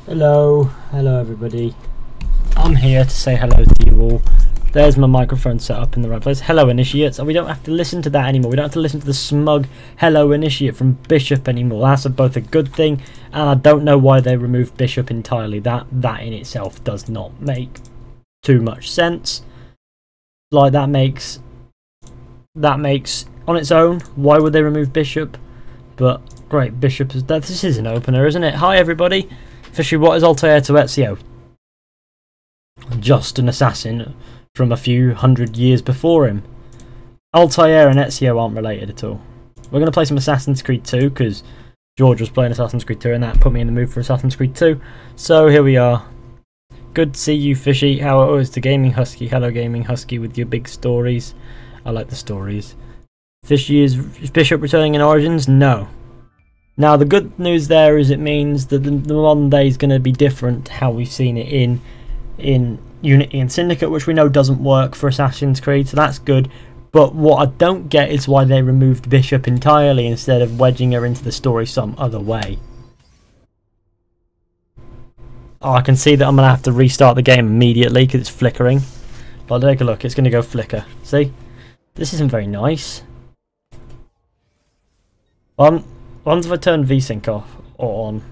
Hello everybody. I'm here to say hello to you all. There's my microphone set up in the right place. Hello initiates, and we don't have to listen to that anymore. We don't have to listen to the smug hello initiate from Bishop anymore. That's both a good thing, and I don't know why they removed Bishop entirely. That in itself does not make too much sense. Like that makes on its own, why would they remove Bishop? But great, Bishop is dead. This is an opener, isn't it? Hi everybody. Fizhy, what is Altair to Ezio? Just an assassin from a few hundred years before him. Altair and Ezio aren't related at all. We're going to play some Assassin's Creed 2 because George was playing Assassin's Creed 2 and that put me in the mood for Assassin's Creed 2. So here we are. Good to see you, Fizhy. How is the Gaming Husky? Hello, Gaming Husky, with your big stories. I like the stories. Fizhy, is Bishop returning in Origins? No. Now the good news there is it means that the modern day is going to be different to how we've seen it in Unity and Syndicate, which we know doesn't work for Assassin's Creed, so that's good. But what I don't get is why they removed Bishop entirely instead of wedging her into the story some other way. Oh, I can see that I'm going to have to restart the game immediately because it's flickering. But take a look, it's going to go flicker. See? This isn't very nice. Once if I turn VSync off or on.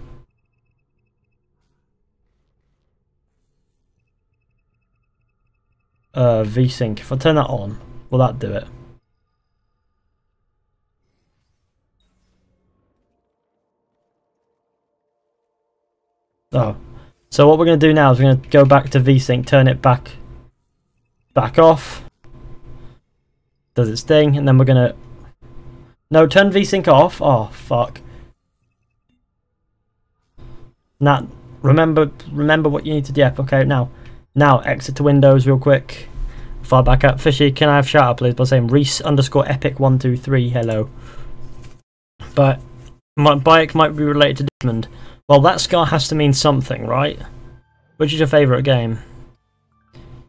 VSync, if I turn that on, will that do it? Oh. So what we're going to do now is we're going to go back to VSync, turn it back off. Does its thing, and then we're going to... No, turn VSync off. Oh, fuck. Now, remember what you need to do. Yeah, okay, now exit to Windows real quick. Fire back up. Fizhy, can I have shout out please by saying Reese_epic123, hello. But my bike might be related to Desmond. Well, that scar has to mean something, right? Which is your favourite game?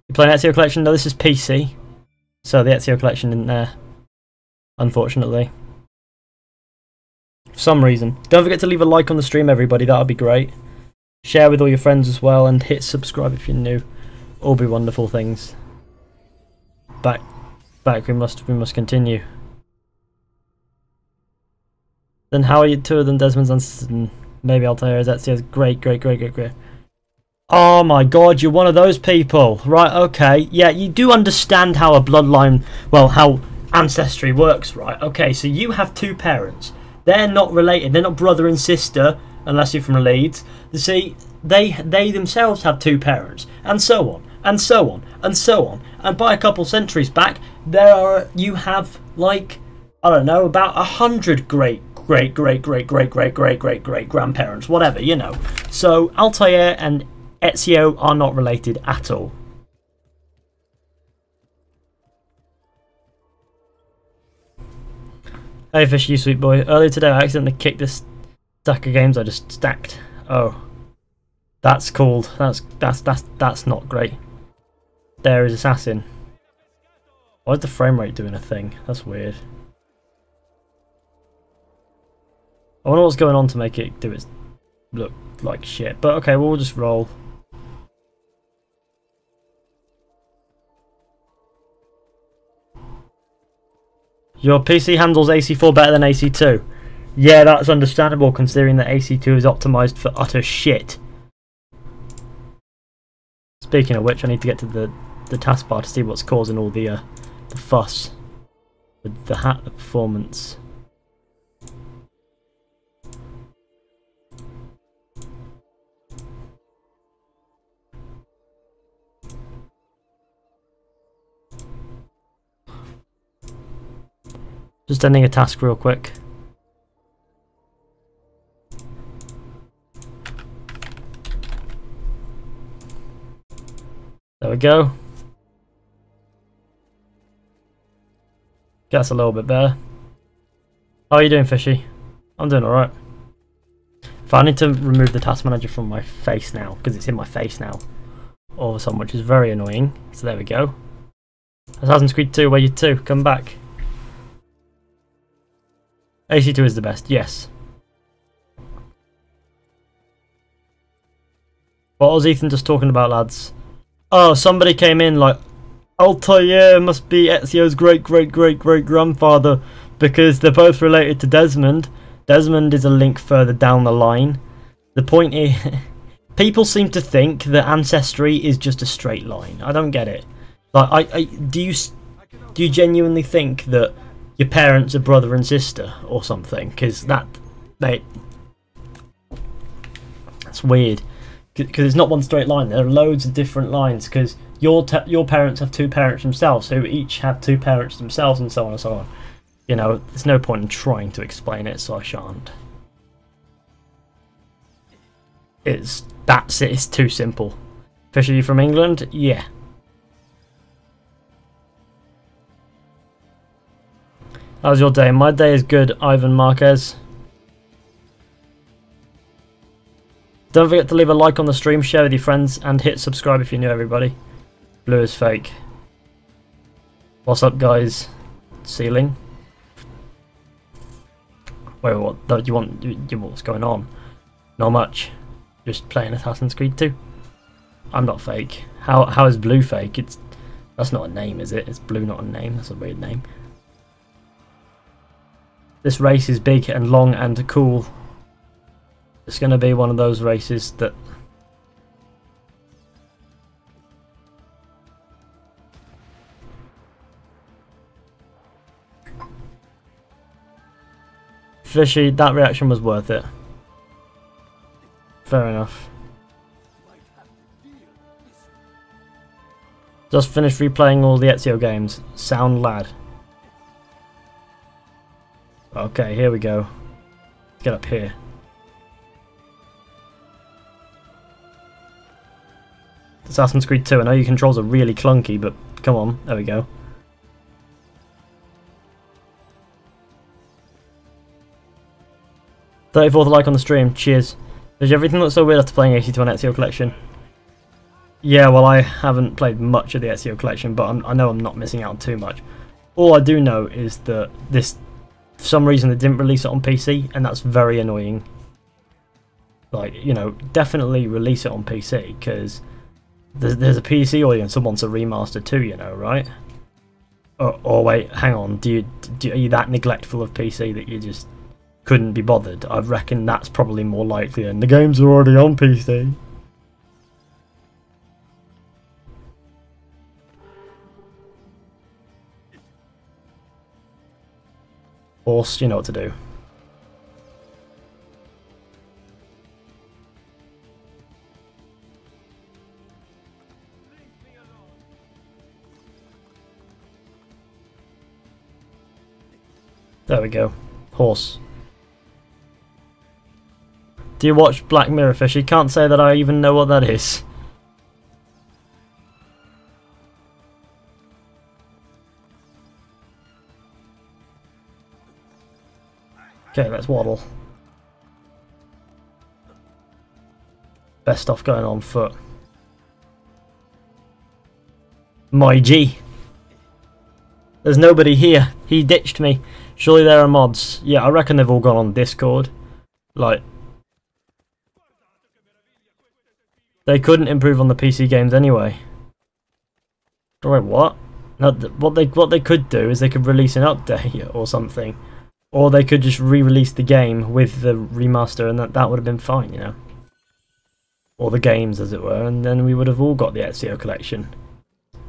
You playing Ezio Collection? No, this is PC. So the Ezio Collection isn't there, unfortunately. For some reason. Don't forget to leave a like on the stream, everybody. That would be great. Share with all your friends as well, and hit subscribe if you're new. All be wonderful things. Back. We must continue. Then how are you two of them? Desmond's and maybe Altair is Ezio's. Great. Oh my god, you're one of those people. Right, okay. Yeah, you do understand how a bloodline, well, how ancestry works, right? Okay, so you have two parents. They're not related. They're not brother and sister, unless you're from Leeds. You see, they themselves have two parents, and so on, and so on, and so on. And by a couple centuries back, you have, like, I don't know, about 100 great grandparents, whatever, you know. So Altair and Ezio are not related at all. Hey Fish, you sweet boy. Earlier today I accidentally kicked this stack of games I just stacked. Oh. That's called. That's not great. There is Assassin. Why is the frame rate doing a thing? That's weird. I wonder what's going on to make it do its look like shit. But okay, we'll just roll. Your PC handles AC4 better than AC2. Yeah, that's understandable considering that AC2 is optimised for utter shit. Speaking of which, I need to get to the taskbar to see what's causing all the fuss with the performance. Just ending a task real quick. There we go. That's a little bit better. How are you doing, Fizhy? I'm doing alright. I need to remove the task manager from my face now, because it's in my face now. All of a sudden, which is very annoying. So there we go. Assassin's Creed 2, where you two? Come back. AC2 is the best, yes. What was Ethan just talking about, lads? Oh, somebody came in like, Altair must be Ezio's great-great-great-great-grandfather because they're both related to Desmond. Desmond is a link further down the line. The point is, people seem to think that ancestry is just a straight line. I don't get it. Like, do you genuinely think that your parents are brother and sister or something? Because that's weird. Because it's not one straight line. There are loads of different lines. Because your parents have two parents themselves, who each have two parents themselves, and so on and so on. You know, there's no point in trying to explain it, so I shan't. That's it. It's too simple. Fish, are you from England? Yeah. How's your day? My day is good, Ivan Marquez. Don't forget to leave a like on the stream, share with your friends, and hit subscribe if you're new, everybody. Blue is fake. What's up, guys? Ceiling? Wait, what? Do you want? What's going on? Not much. Just playing Assassin's Creed 2. I'm not fake. How is Blue fake? That's not a name, is it? It's Blue, not a name. That's a weird name. This race is big and long and cool. It's going to be one of those races that... Fishy, that reaction was worth it. Fair enough. Just finished replaying all the Ezio games. Sound lad. Okay, here we go. Let's get up here. Assassin's Creed 2. I know your controls are really clunky, but come on. There we go. $34th like on the stream. Cheers. Does everything look so weird after playing 81 Ezio Collection? Yeah, well, I haven't played much of the Ezio Collection, but I know I'm not missing out too much. All I do know is that this, for some reason, they didn't release it on PC, and that's very annoying. Like, you know, definitely release it on PC, because there's a PC audience that wants a remaster too, you know, right? Or wait, hang on, are you that neglectful of PC that you just couldn't be bothered? I reckon that's probably more likely than the games are already on PC. Horse, you know what to do. There we go. Horse. Do you watch Black Mirror, Fishy? Can't say that I even know what that is. Okay, let's waddle. Best stuff going on foot. My G. There's nobody here. He ditched me. Surely there are mods. Yeah, I reckon they've all gone on Discord. Like, they couldn't improve on the PC games anyway. Wait, what? No, what they could do is they could release an update or something. Or they could just re-release the game with the remaster, and that would have been fine, you know. Or the games, as it were, and then we would have all got the Ezio collection.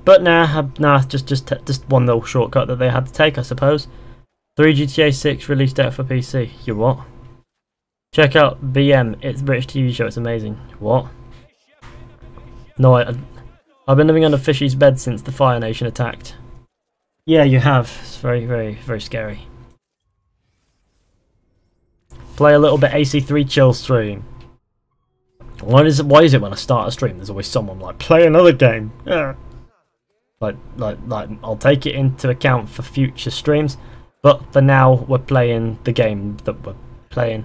But nah, just one little shortcut that they had to take, I suppose. 3 GTA 6 release date for PC. You what? Check out BM. It's a British TV show. It's amazing. What? No, I've been living under Fishy's bed since the Fire Nation attacked. Yeah, you have. It's very, very, very scary. Play a little bit AC3 chill stream. Why is it when I start a stream there's always someone like, play another game? Yeah. Like I'll take it into account for future streams, but for now we're playing the game that we're playing.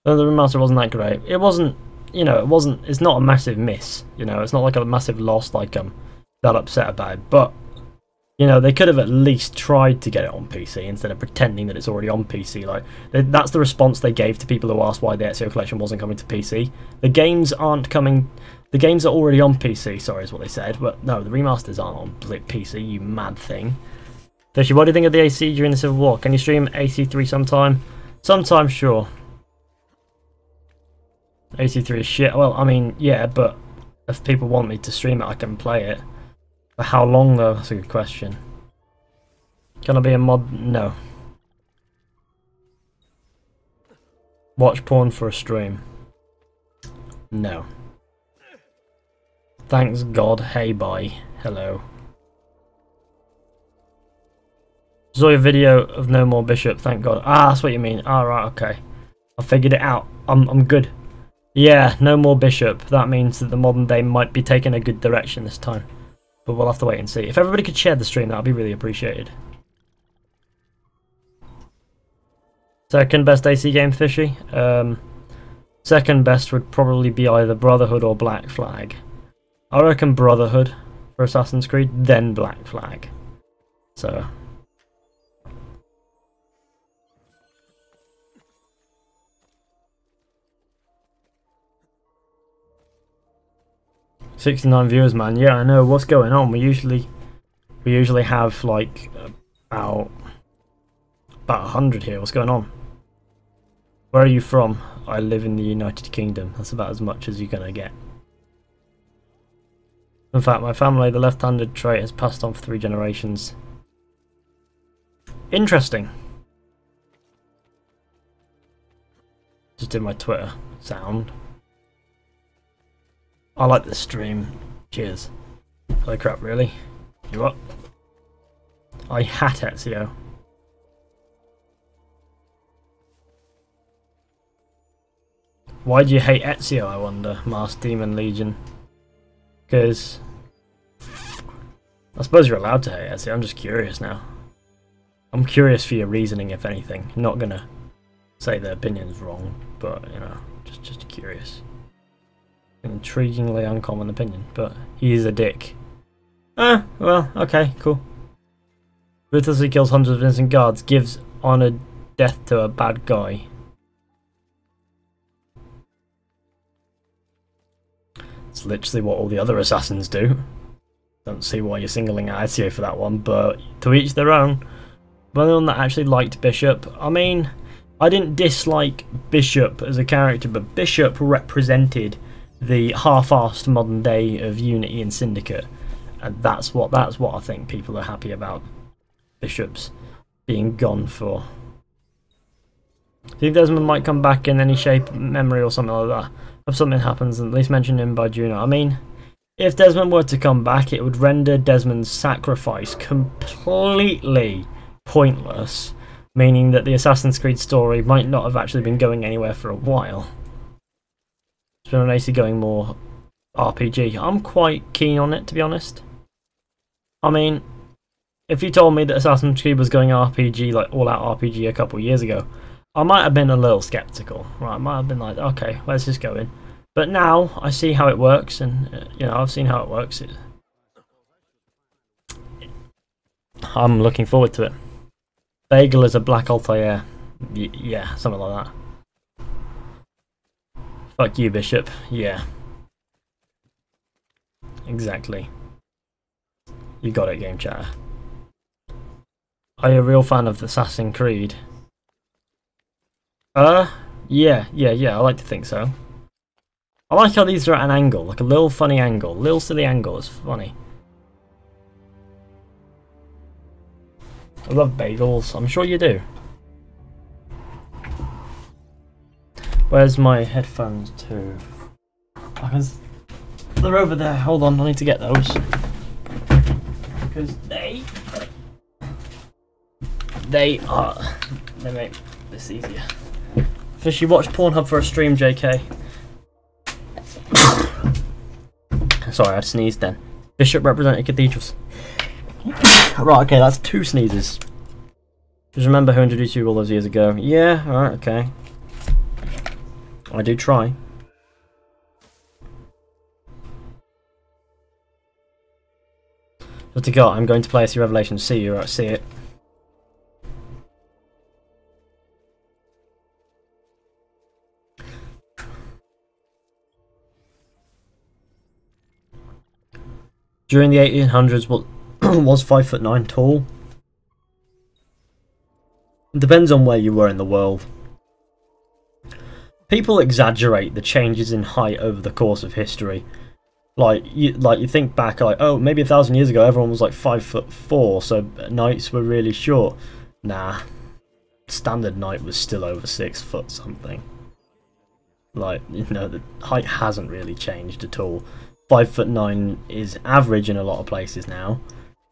The remaster wasn't that great. It wasn't, you know, it's not a massive miss, you know, it's not like a massive loss like I'm that upset about it, but You know, they could have at least tried to get it on PC instead of pretending that it's already on PC. Like, that's the response they gave to people who asked why the Ezio collection wasn't coming to PC. The games aren't coming... The games are already on PC, sorry, is what they said. But no, the remasters aren't on PC, you mad thing. Fizhy, what do you think of the AC during the Civil War? Can you stream AC3 sometime? Sometime, sure. AC3 is shit. Well, I mean, yeah, but if people want me to stream it, I can play it. For how long, though? That's a good question. Can I be a mod? No. Watch porn for a stream? No. Thanks God. Hey, bye. Hello. Saw your video of No More Bishop, thank God. Ah, that's what you mean. Ah, right, okay. I figured it out. I'm good. Yeah, No More Bishop. That means that the modern day might be taking a good direction this time. But we'll have to wait and see. If everybody could share the stream, that would be really appreciated. Second best AC game, Fishy? Second best would probably be either Brotherhood or Black Flag. I reckon Brotherhood for Assassin's Creed, then Black Flag. So... 69 viewers, man. Yeah, I know. What's going on? We usually have like about 100 here. What's going on? Where are you from? I live in the United Kingdom. That's about as much as you're gonna get. In fact, my family, the left-handed trait has passed on for 3 generations. Interesting. Just did my Twitter sound. I like the stream. Cheers. Holy crap, really? You what? I hate Ezio. Why do you hate Ezio, I wonder, Masked Demon Legion? Because... I suppose you're allowed to hate Ezio, I'm just curious now. I'm curious for your reasoning, if anything. I'm not gonna say the opinion's wrong, but, you know, just curious. Intriguingly uncommon opinion, but he is a dick. Ah, well, okay, cool. Ruthlessly kills hundreds of innocent guards, gives honoured death to a bad guy. It's literally what all the other assassins do. Don't see why you're singling out Ezio for that one, but to each their own. But the one that actually liked Bishop, I mean, I didn't dislike Bishop as a character, but Bishop represented the half-assed modern day of Unity and Syndicate, and that's what I think people are happy about. Bishops being gone for. Do you think Desmond might come back in any shape, memory, or something like that? If something happens, at least mention him by Juno. I mean, if Desmond were to come back, it would render Desmond's sacrifice completely pointless, meaning that the Assassin's Creed story might not have actually been going anywhere for a while. It's been on AC going more RPG. I'm quite keen on it, to be honest. I mean, if you told me that Assassin's Creed was going RPG, like all-out RPG a couple of years ago, I might have been a little skeptical. Right, I might have been like, okay, where's this going? But now I see how it works, and you know, I've seen how it works. I'm looking forward to it. Bagel is a black Altair. Yeah, something like that. Fuck you, Bishop. Yeah. Exactly. You got it, Game Chatter. Are you a real fan of Assassin's Creed? Yeah, I like to think so. I like how these are at an angle, like a little funny angle. Little silly angle, it's funny. I love bagels, I'm sure you do. Where's my headphones too? They're over there, hold on, I need to get those. Because they make this easier. Fishy, watch Pornhub for a stream, JK. Sorry, I sneezed then. Bishop represented cathedrals. Right, okay, that's 2 sneezes. Just remember who introduced you all those years ago. Yeah, alright, okay. I do try. What you got? I'm going to play SC Revelations. See you. Right, see it. During the 1800s, what was 5'9" tall? It depends on where you were in the world. People exaggerate the changes in height over the course of history. Like you think back, like, oh, maybe 1,000 years ago everyone was like 5'4", so knights were really short. Nah, standard knight was still over 6 foot something. Like, you know, the height hasn't really changed at all. 5'9" is average in a lot of places now.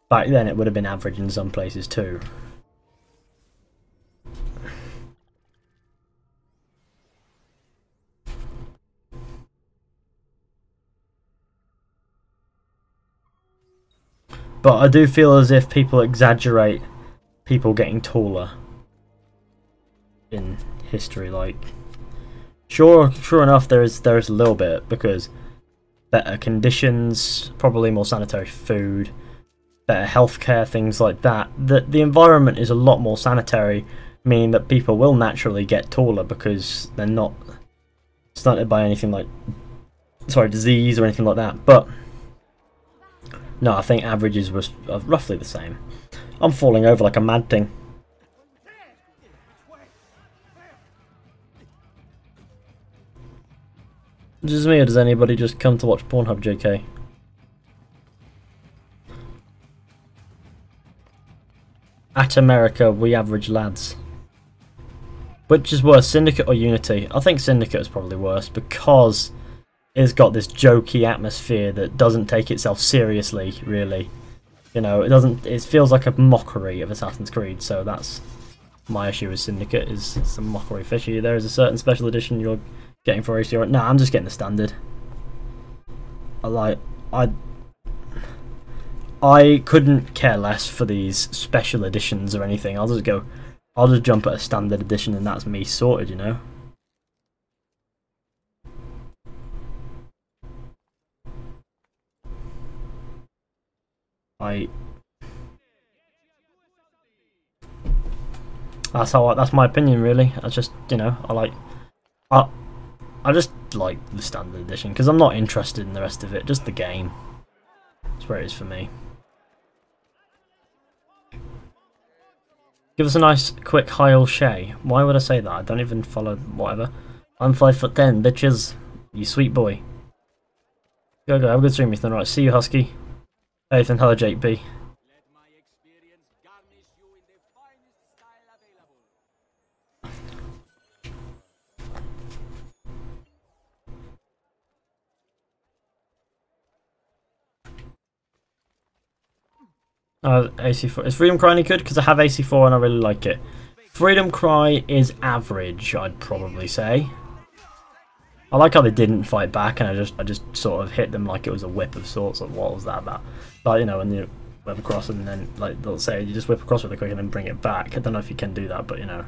Back then it would have been average in some places too. But I do feel as if people exaggerate people getting taller in history. Like, sure enough, there is a little bit, because better conditions, probably more sanitary food, better healthcare, things like that. The environment is a lot more sanitary, meaning that people will naturally get taller because they're not stunted by anything like, disease or anything like that. But no, I think averages was roughly the same. I'm falling over like a mad thing. Just me, or does anybody just come to watch Pornhub, JK? At America, we average lads. Which is worse, Syndicate or Unity? I think Syndicate is probably worse, because it's got this jokey atmosphere that doesn't take itself seriously, really. You know, it feels like a mockery of Assassin's Creed, so that's my issue with Syndicate, is it's a mockery. Fishy, there is a certain special edition you're getting for ACR. No, I'm just getting the standard. I couldn't care less for these special editions or anything. I'll just jump at a standard edition and that's me sorted, you know. That's my opinion, really. I just, you know, I just like the standard edition because I'm not interested in the rest of it. Just the game. That's where it is for me. Give us a nice quick hi all Shay. Why would I say that? I don't even follow whatever. I'm 5'10", bitches. You sweet boy. Go, have a good stream, Ethan. Right, see you, Husky. Ethan, hello, Jake B. AC4. Is Freedom Cry any good? Because I have AC4 and I really like it. Freedom Cry is average, I'd probably say. I like how they didn't fight back, and I just sort of hit them like it was a whip of sorts. Like, what was that about? Like, you know, when you whip across and then, like, they'll say you just whip across really quick and then bring it back. I don't know if you can do that, but you know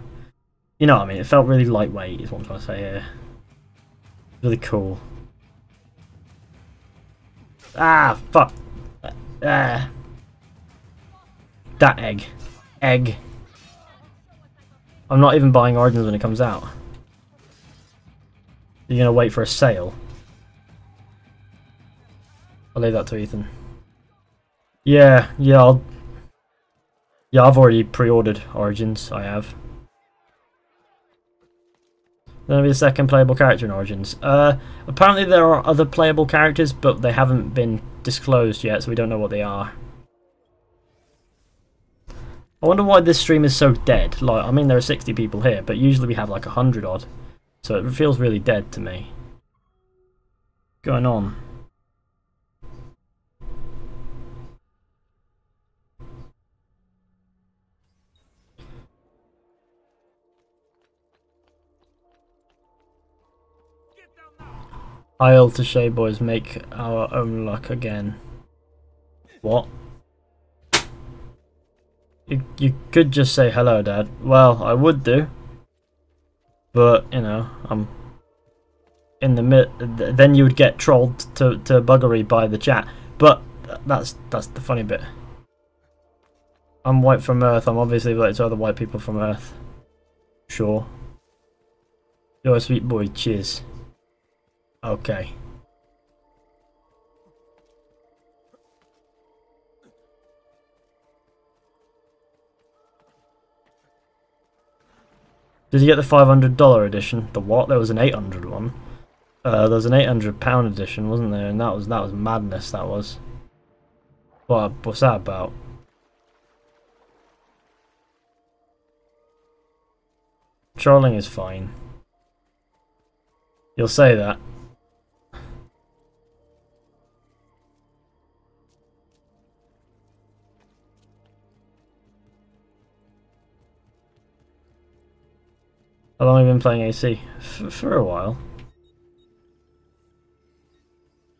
what I mean. It felt really lightweight, is what I'm trying to say here. Really cool. Ah, fuck. Ah. That egg. I'm not even buying Origins when it comes out. You're gonna wait for a sale? I'll leave that to Ethan. Yeah, I've already pre-ordered Origins. I have. There'll be a second playable character in Origins. Apparently there are other playable characters, but they haven't been disclosed yet, so we don't know what they are. I wonder why this stream is so dead. Like, I mean, there are 60 people here, but usually we have like 100 odd. So it feels really dead to me. What's going on? I'll to Shay boys make our own luck again. What? You could just say hello, Dad. Well, I would do, but you know, I'm in the then you would get trolled to buggery by the chat. But that's the funny bit. I'm white from Earth. I'm obviously related to other white people from Earth. Sure. You're a sweet boy. Cheers. Okay. Did you get the $500 edition? The what? There was an 800 one. There was an £800 edition, wasn't there? And that was madness. That was. What's that about? Trolling is fine. You'll say that. How long have you been playing AC? For a while.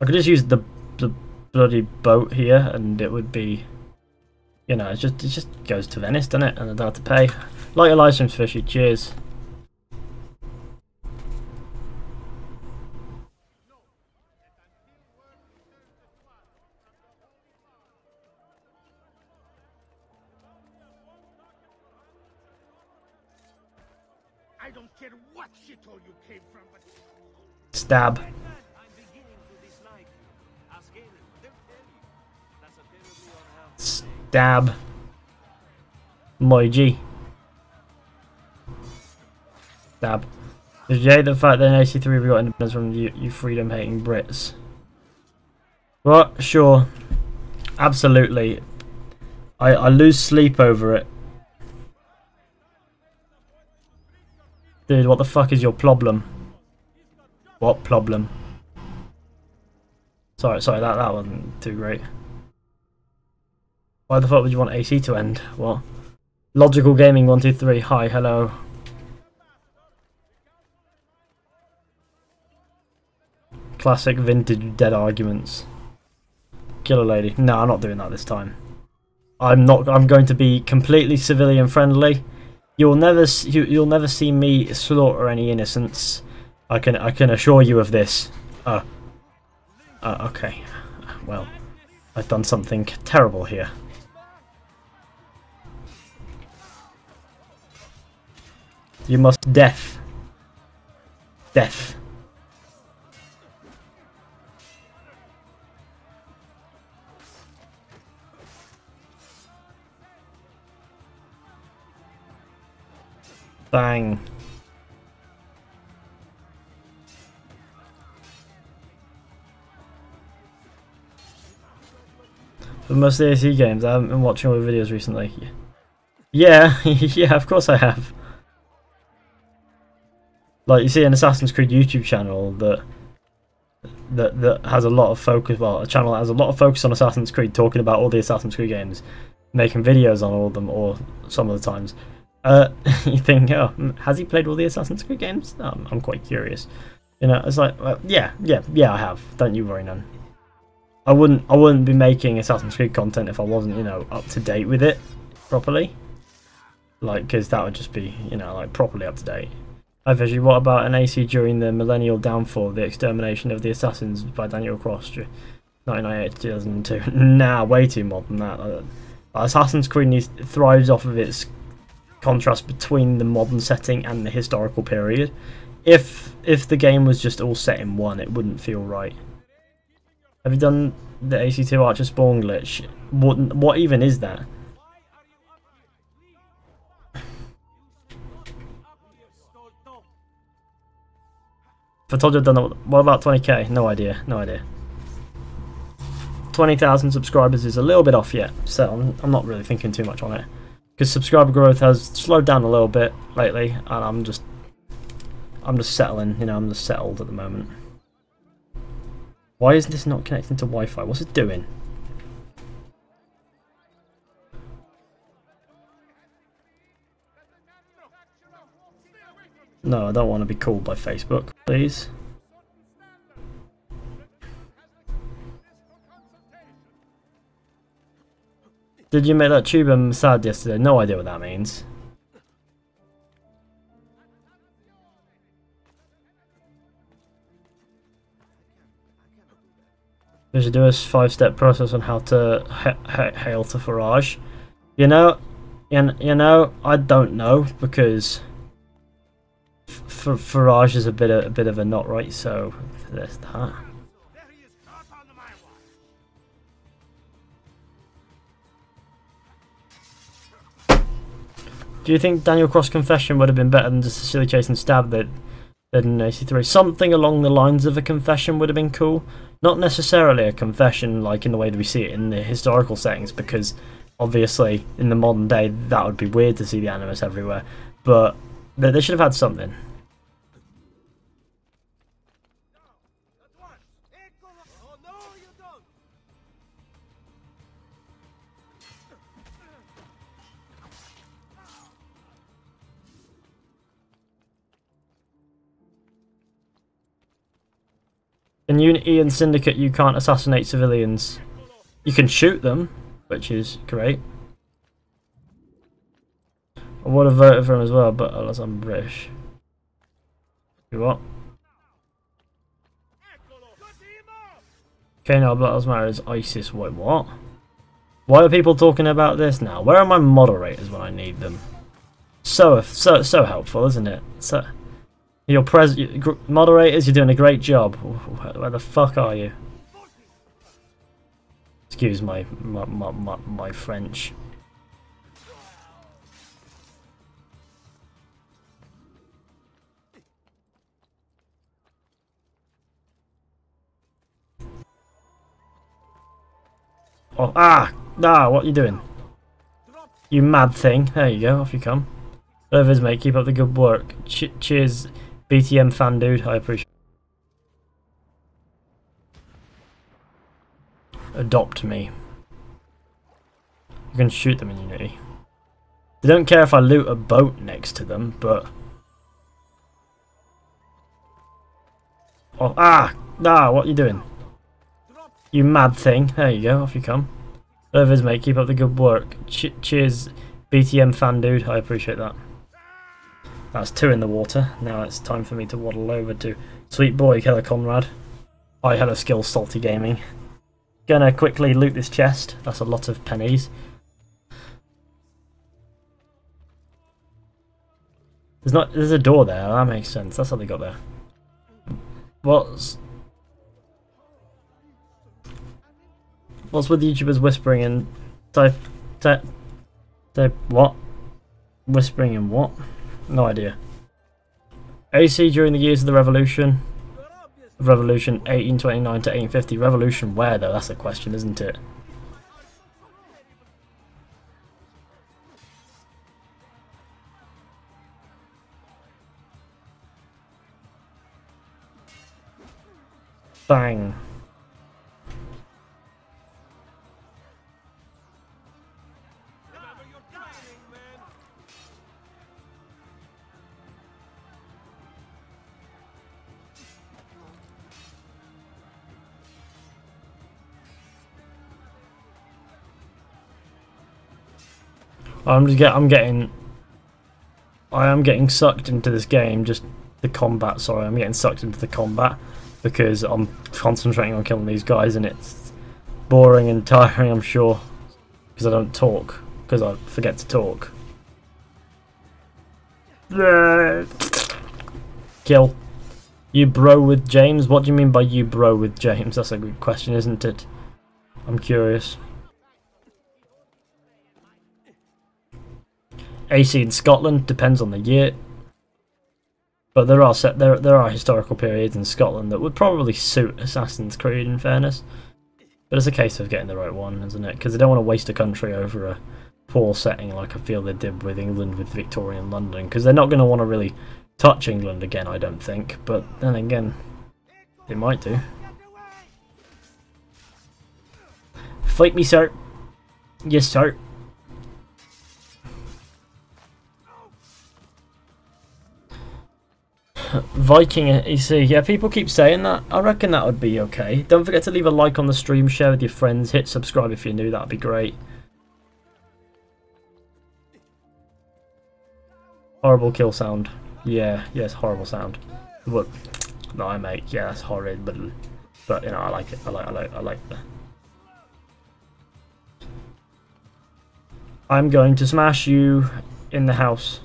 I could just use the bloody boat here, and it would be, you know, it just goes to Venice, doesn't it? And I don't have to pay. Like your live streams, Fishy. Cheers. I don't care what shithole you came from, but Stab. Stab. My G. Stab. Did you hate the fact that in AC3 we got independence from you freedom-hating Brits? What? Sure. Absolutely. I lose sleep over it. Dude, what the fuck is your problem? What problem? Sorry, that wasn't too great. Why the fuck would you want AC to end? What? Logical Gaming 123. Hi, hello. Classic vintage dead arguments. Killer lady. No, I'm not doing that this time. I'm going to be completely civilian friendly. You'll never see me slaughter any innocents. I can assure you of this. Okay. Well, I've done something terrible here. You must death. Death. Bang. For most of the AC games, I haven't been watching all the videos recently. Yeah, yeah, of course I have. Like, you see an Assassin's Creed YouTube channel that has a lot of focus, well, a channel that has a lot of focus on Assassin's Creed, talking about all the Assassin's Creed games, making videos on all of them, or some of the times. You think, oh, has he played all the Assassin's Creed games? I'm quite curious. You know, it's like, well, yeah, I have. Don't you worry, none. I wouldn't be making Assassin's Creed content if I wasn't, you know, up to date with it properly. Like, because that would just be, you know, like properly up to date. Hi, Fizhy. What about an AC during the millennial downfall, the extermination of the assassins by Daniel Cross, 1998 to 2002? Nah, way too modern that. Assassin's Creed thrives off of its contrast between the modern setting and the historical period. If the game was just all set in one, it wouldn't feel right. Have you done the AC2 Archer spawn glitch? What even is that? If I told you I'd done that, what about 20k? No idea, no idea. 20,000 subscribers is a little bit off yet, so I'm not really thinking too much on it. Because subscriber growth has slowed down a little bit lately, and I'm just settling, you know, I'm just settled at the moment. Why is this not connecting to Wi-Fi? What's it doing? No, I don't want to be called by Facebook, please. Did you make that tube sad yesterday? No idea what that means. We should do a 5-step process on how to hail to Farage. You know, I don't know because Farage is a bit of a not right. So there's that. Do you think Daniel Cross confession would have been better than just a silly chase and stab than AC3? Something along the lines of a confession would have been cool. Not necessarily a confession like in the way that we see it in the historical settings, because obviously in the modern day that would be weird to see the animus everywhere. But they should have had something. In Unity and Syndicate you can't assassinate civilians. You can shoot them, which is great. I would have voted for him as well, but unless I'm British. You what? Okay, now Black Lives Matter is ISIS. Wait, what? Why are people talking about this now? Where are my moderators when I need them? So helpful, isn't it? So, your moderators, you're doing a great job. Where the fuck are you? Excuse my French. Oh, what are you doing? You mad thing. There you go, off you come. Servers, mate, keep up the good work. Cheers, BTM fan dude, I appreciate it. Adopt me. You can shoot them in Unity. They don't care if I loot a boat next to them, but... Oh, what are you doing? You mad thing. There you go, off you come. Servers, mate, keep up the good work. Cheers, BTM fan dude, I appreciate that. That's 2 in the water. Now it's time for me to waddle over to Sweet Boy, hello Conrad. Hi, hello Skills Salty Gaming. Gonna quickly loot this chest. That's a lot of pennies. There's a door there, that makes sense. That's how they got there. What's with YouTubers whispering and type what? Whispering and what? No idea. AC during the years of the Revolution. Revolution 1829 to 1850. Revolution where though? That's the question, isn't it? Bang. I am getting sucked into this game, just the combat, sorry, I'm getting sucked into the combat because I'm concentrating on killing these guys and it's boring and tiring, I'm sure, because I don't talk, because I forget to talk. Kill. You bro with James? What do you mean by you bro with James? That's a good question, isn't it? I'm curious. AC in Scotland depends on the year, but there are historical periods in Scotland that would probably suit Assassin's Creed. In fairness, but it's a case of getting the right one, isn't it? Because they don't want to waste a country over a poor setting like I feel they did with England with Victorian London. Because they're not going to want to really touch England again, I don't think. But then again, they might do. Fight me, sir. Yes, sir. Viking EC, yeah, people keep saying that. I reckon that would be okay. Don't forget to leave a like on the stream, share with your friends, hit subscribe if you're new, that'd be great. Horrible kill sound. Yeah, yes, horrible sound. But no, I make, yeah, that's horrid, but you know, I like it. I like the. I'm going to smash you in the house.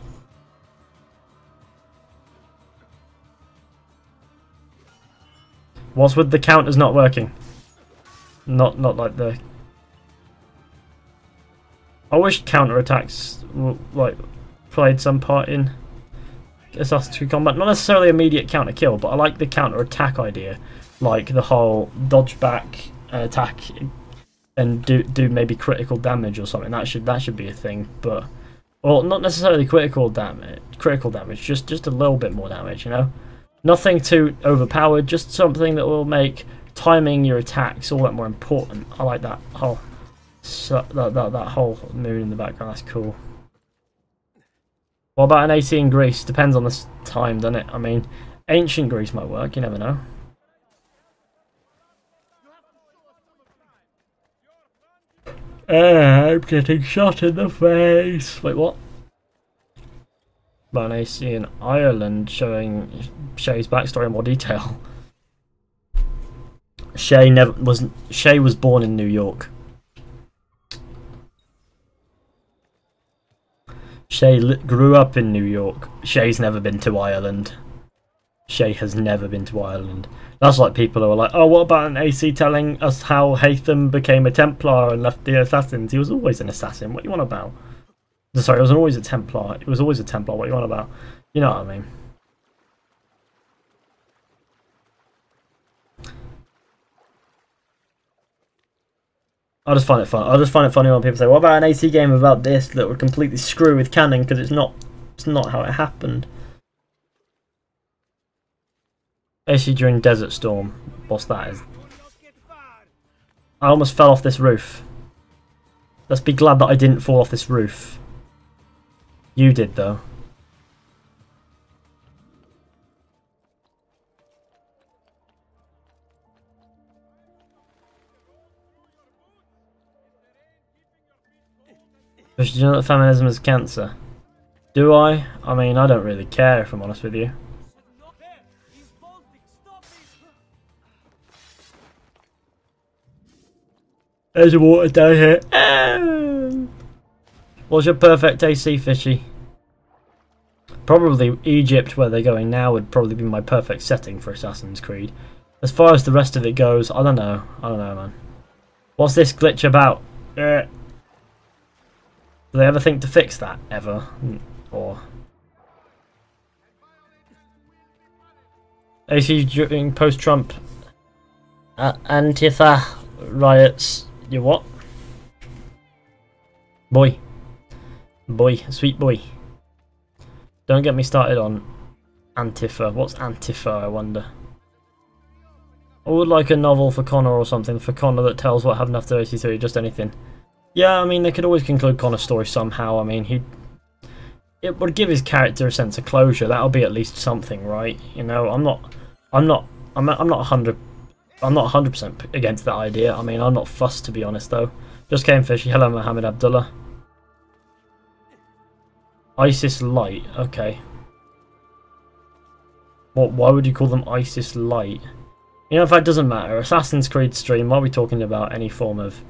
What's with the counters not working? Not like the... I wish counterattacks like played some part in Assassin's Creed combat. Not necessarily immediate counter kill, but I like the counter attack idea, like the whole dodge back and attack and do maybe critical damage or something. That should be a thing, but well, not necessarily critical damage. Just a little bit more damage, you know. Nothing too overpowered, just something that will make timing your attacks all that more important. I like that whole that whole moon in the background. That's cool. What about an AC in Greece? Depends on the time, doesn't it? I mean, ancient Greece might work. You never know. I'm getting shot in the face. Wait, what? About an AC in Ireland, showing Shay's backstory in more detail. Shay was born in New York. Shay grew up in New York. Shay's never been to Ireland. Shay has never been to Ireland. That's like people who are like, oh, what about an AC telling us how Hatham became a Templar and left the Assassins? He was always an assassin. What are you on about? Sorry, it was always a Templar. It was always a Templar. What are you on about? You know what I mean. I just find it fun. I just find it funny when people say, "What about an AC game about this that would completely screw with canon because it's not how it happened." AC during Desert Storm. What's that is? I almost fell off this roof. Let's be glad that I didn't fall off this roof. You did though. Do you know that feminism is cancer? Do I? I mean, I don't really care if I'm honest with you. There's water down here. What's your perfect AC, Fizhy? Probably Egypt, where they're going now, would probably be my perfect setting for Assassin's Creed. As far as the rest of it goes, I don't know. I don't know, man. What's this glitch about? Do they ever think to fix that? Ever? Or... AC during post-Trump Antifa riots. You what? Boy. Boy. Sweet boy. Don't get me started on Antifa. What's Antifa, I wonder? I would like a novel for Connor or something. For Connor that tells what happened after 83. Just anything. Yeah, I mean, they could always conclude Connor's story somehow. I mean, it would give his character a sense of closure. That'll be at least something, right? You know, I'm not 100% against that idea. I mean, I'm not fussed, to be honest, though. Just came Fishy. Hello, Mohammed Abdullah. ISIS Light. Okay. What? Why would you call them ISIS Light? You know, if that doesn't matter. Assassin's Creed stream. Why are we talking about any form of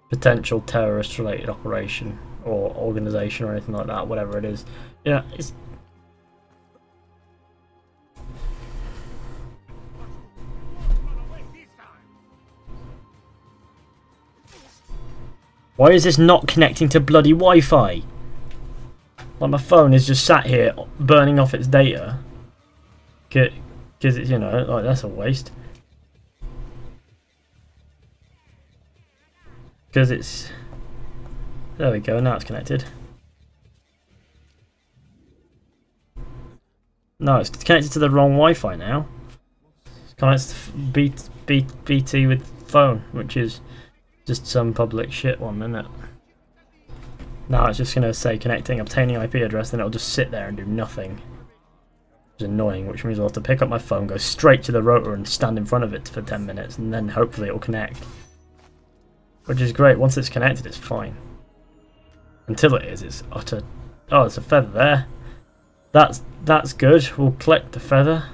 potential terrorist-related operation or organization or anything like that? Whatever it is. Yeah, it's. Why is this not connecting to bloody Wi-Fi? Like, my phone is just sat here burning off its data. Because it's, you know, like, that's a waste. Because it's... There we go, now it's connected. No, it's connected to the wrong Wi-Fi now. It's connected to BT with phone, which is... just some public shit one, isn't it? Now it's just going to say connecting, obtaining IP address, then it'll just sit there and do nothing. Which is annoying, which means I'll have to pick up my phone, go straight to the router and stand in front of it for 10 minutes, and then hopefully it'll connect. Which is great. Once it's connected, it's fine. Until it is, it's utter... Oh, there's a feather there. That's good. We'll collect the feather.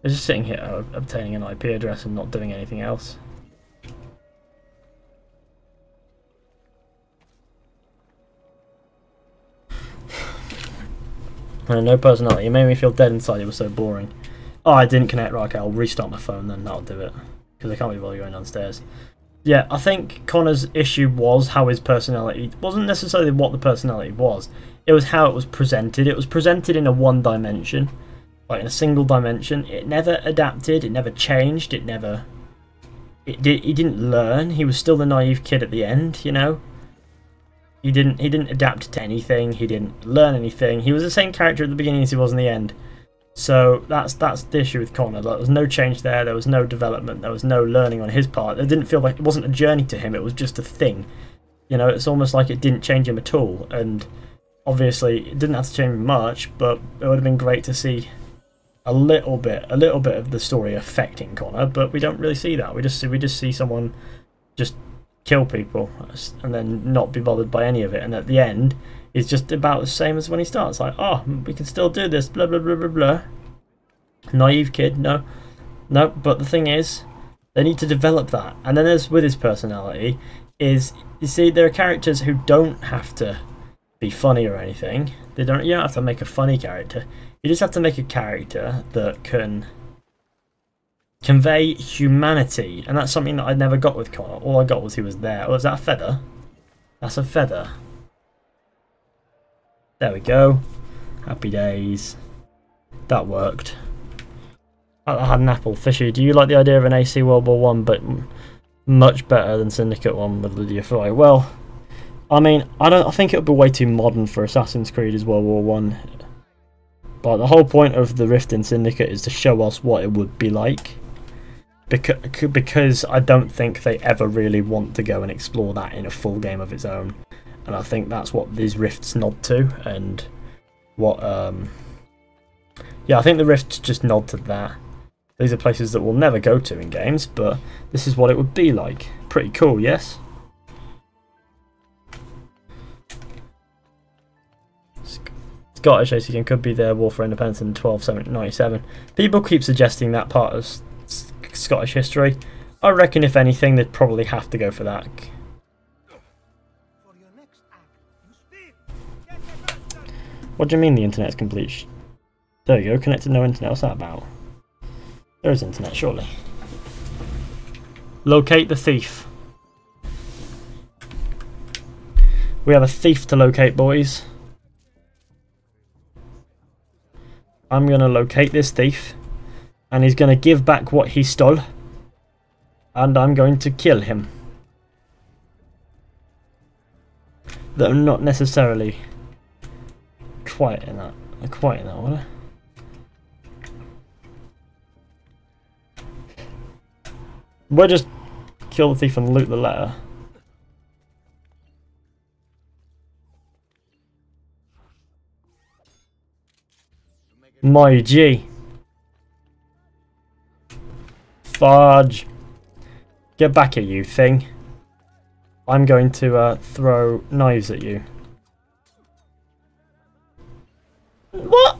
It's just sitting here obtaining an IP address and not doing anything else. No personality. It made me feel dead inside. It was so boring. Oh, I didn't connect. Right, okay, I'll restart my phone then. That'll do it. Because I can't be bothered going downstairs. Yeah, I think Connor's issue was how his personality... It wasn't necessarily what the personality was. It was how it was presented. It was presented in a one dimension. Like in a single dimension. It never adapted. It never changed. It never... He didn't learn. He was still the naive kid at the end, you know? He didn't adapt to anything. He didn't learn anything. He was the same character at the beginning as he was in the end. So that's the issue with Connor. There was no change there. There was no development. There was no learning on his part. It didn't feel like... It wasn't a journey to him. It was just a thing. You know, it's almost like it didn't change him at all. And obviously, it didn't have to change much, but it would have been great to see a little bit of the story affecting Connor, but we don't really see that. We just see someone just kill people and then not be bothered by any of it, and at the end it's just about the same as when he starts, like, oh, we can still do this, blah blah blah blah blah. Naive kid. No, but the thing is, they need to develop that. And then as with his personality is, you see, there are characters who don't have to be funny or anything. You don't have to make a funny character. You just have to make a character that can convey humanity, and that's something that I never got with Connor. All I got was he was there. Oh, is that a feather? That's a feather. There we go. Happy days. That worked. I had an apple. Fishy, do you like the idea of an AC World War One, but much better than Syndicate one with Lydia Fry? Well, I mean, I think it would be way too modern for Assassin's Creed as World War One. But the whole point of the Rift in Syndicate is to show us what it would be like. Because I don't think they ever really want to go and explore that in a full game of its own. And I think that's what these Rifts nod to. And what... yeah, I think the Rifts just nod to that. These are places that we'll never go to in games, but this is what it would be like. Pretty cool, yes? Scottish AC game could be their War for Independence in 1297. People keep suggesting that part of Scottish history. I reckon if anything, they'd probably have to go for that. What do you mean the internet's complete? There you go, connected no internet. What's that about? There is internet, surely. Locate the thief. We have a thief to locate, boys. I'm going to locate this thief, and he's going to give back what he stole, and I'm going to kill him. Though not necessarily quite in that order. We'll just kill the thief and loot the letter. My G. Fudge. Get back at you, thing. I'm going to throw knives at you. What?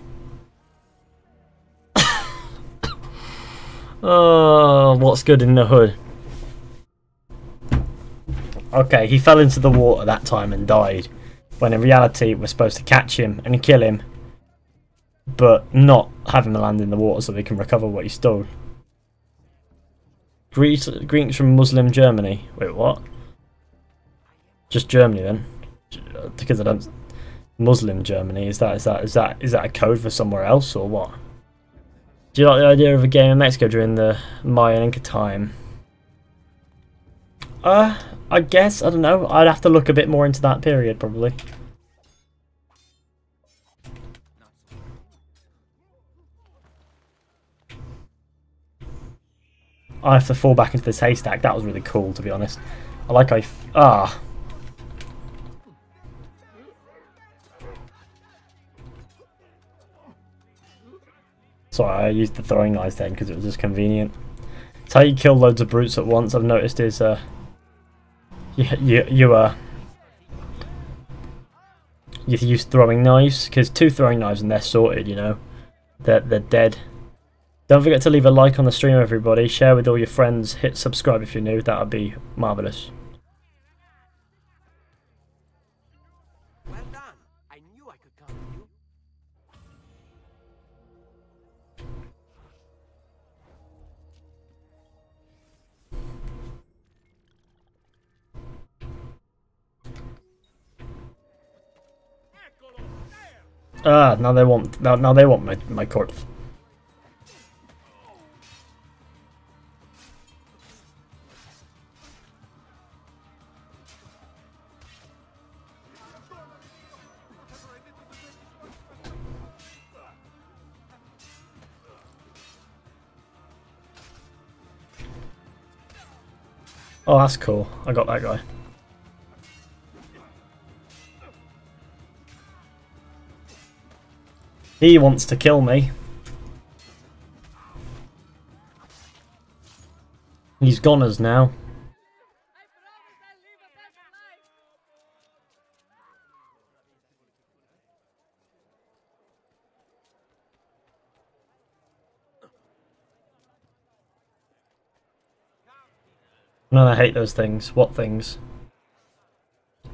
Oh, what's good in the hood? Okay, he fell into the water that time and died. When in reality, we're supposed to catch him and kill him, but not have him land in the water so we can recover what he stole. Greetings from Muslim Germany. Wait, what? Just Germany then? Because I don't... Muslim Germany, is that a code for somewhere else or what? Do you like the idea of a game in Mexico during the Maya and Inca time? I guess, I don't know. I'd have to look a bit more into that period probably. I have to fall back into this haystack. That was really cool, to be honest. I like Sorry, I used the throwing knives then because it was just convenient. It's how you kill loads of brutes at once. I've noticed is you use throwing knives, because 2 throwing knives and they're sorted. You know, they're dead. Don't forget to leave a like on the stream, everybody. Share with all your friends. Hit subscribe if you're new. That would be marvelous. Well done. I knew I could count on you. Ah, now they want my corpse. Oh, that's cool. I got that guy. He wants to kill me. He's goners now. No, I hate those things. What things?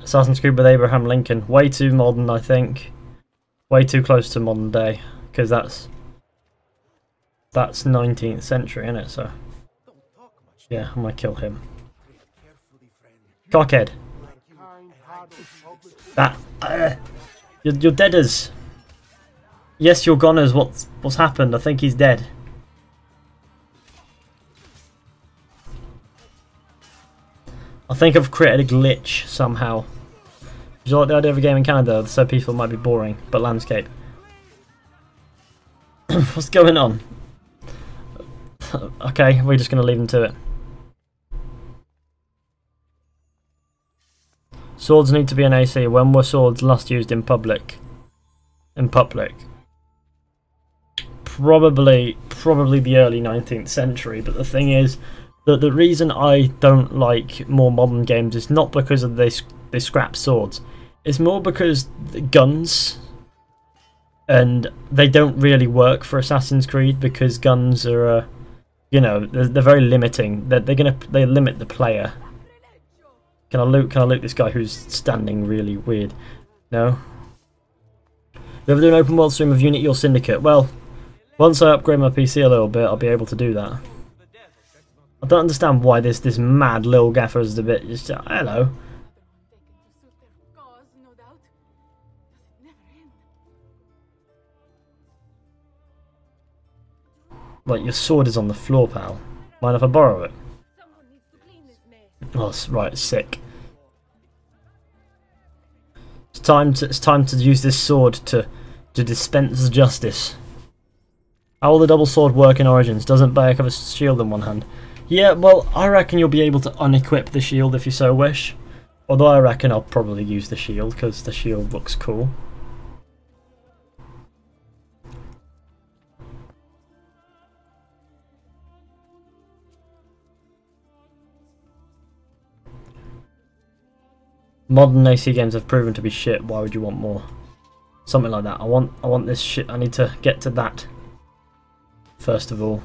Assassin's Creed with Abraham Lincoln. Way too modern, I think. Way too close to modern day. Because that's 19th century, isn't it? So, yeah, I might kill him. Cockhead. That. You're deaders. Yes, you're goners. What's happened? I think he's dead. I think I've created a glitch somehow. Do you like the idea of a game in Canada? So peaceful might be boring, but landscape. What's going on? Okay, we're just going to leave them to it. Swords need to be an AC. When were swords last used in public? Probably the early 19th century, but the thing is that the reason I don't like more modern games is not because of they scrap swords. It's more because the guns, and they don't really work for Assassin's Creed because guns are, you know, they're very limiting. They limit the player. Can I loot this guy who's standing really weird? No. You ever do an open world stream of Unity or Syndicate? Well, once I upgrade my PC a little bit, I'll be able to do that. I don't understand why this mad little gaffer is a bit just hello. Like, your sword is on the floor, pal. Mind if I borrow it? Oh, right, sick. It's time to use this sword to dispense justice. How will the double sword work in Origins? Doesn't Bayek have a shield in one hand? Yeah, well, I reckon you'll be able to unequip the shield if you so wish. Although I reckon I'll probably use the shield because the shield looks cool. Modern AC games have proven to be shit. Why would you want more? Something like that. I want this shit. I need to get to that first of all.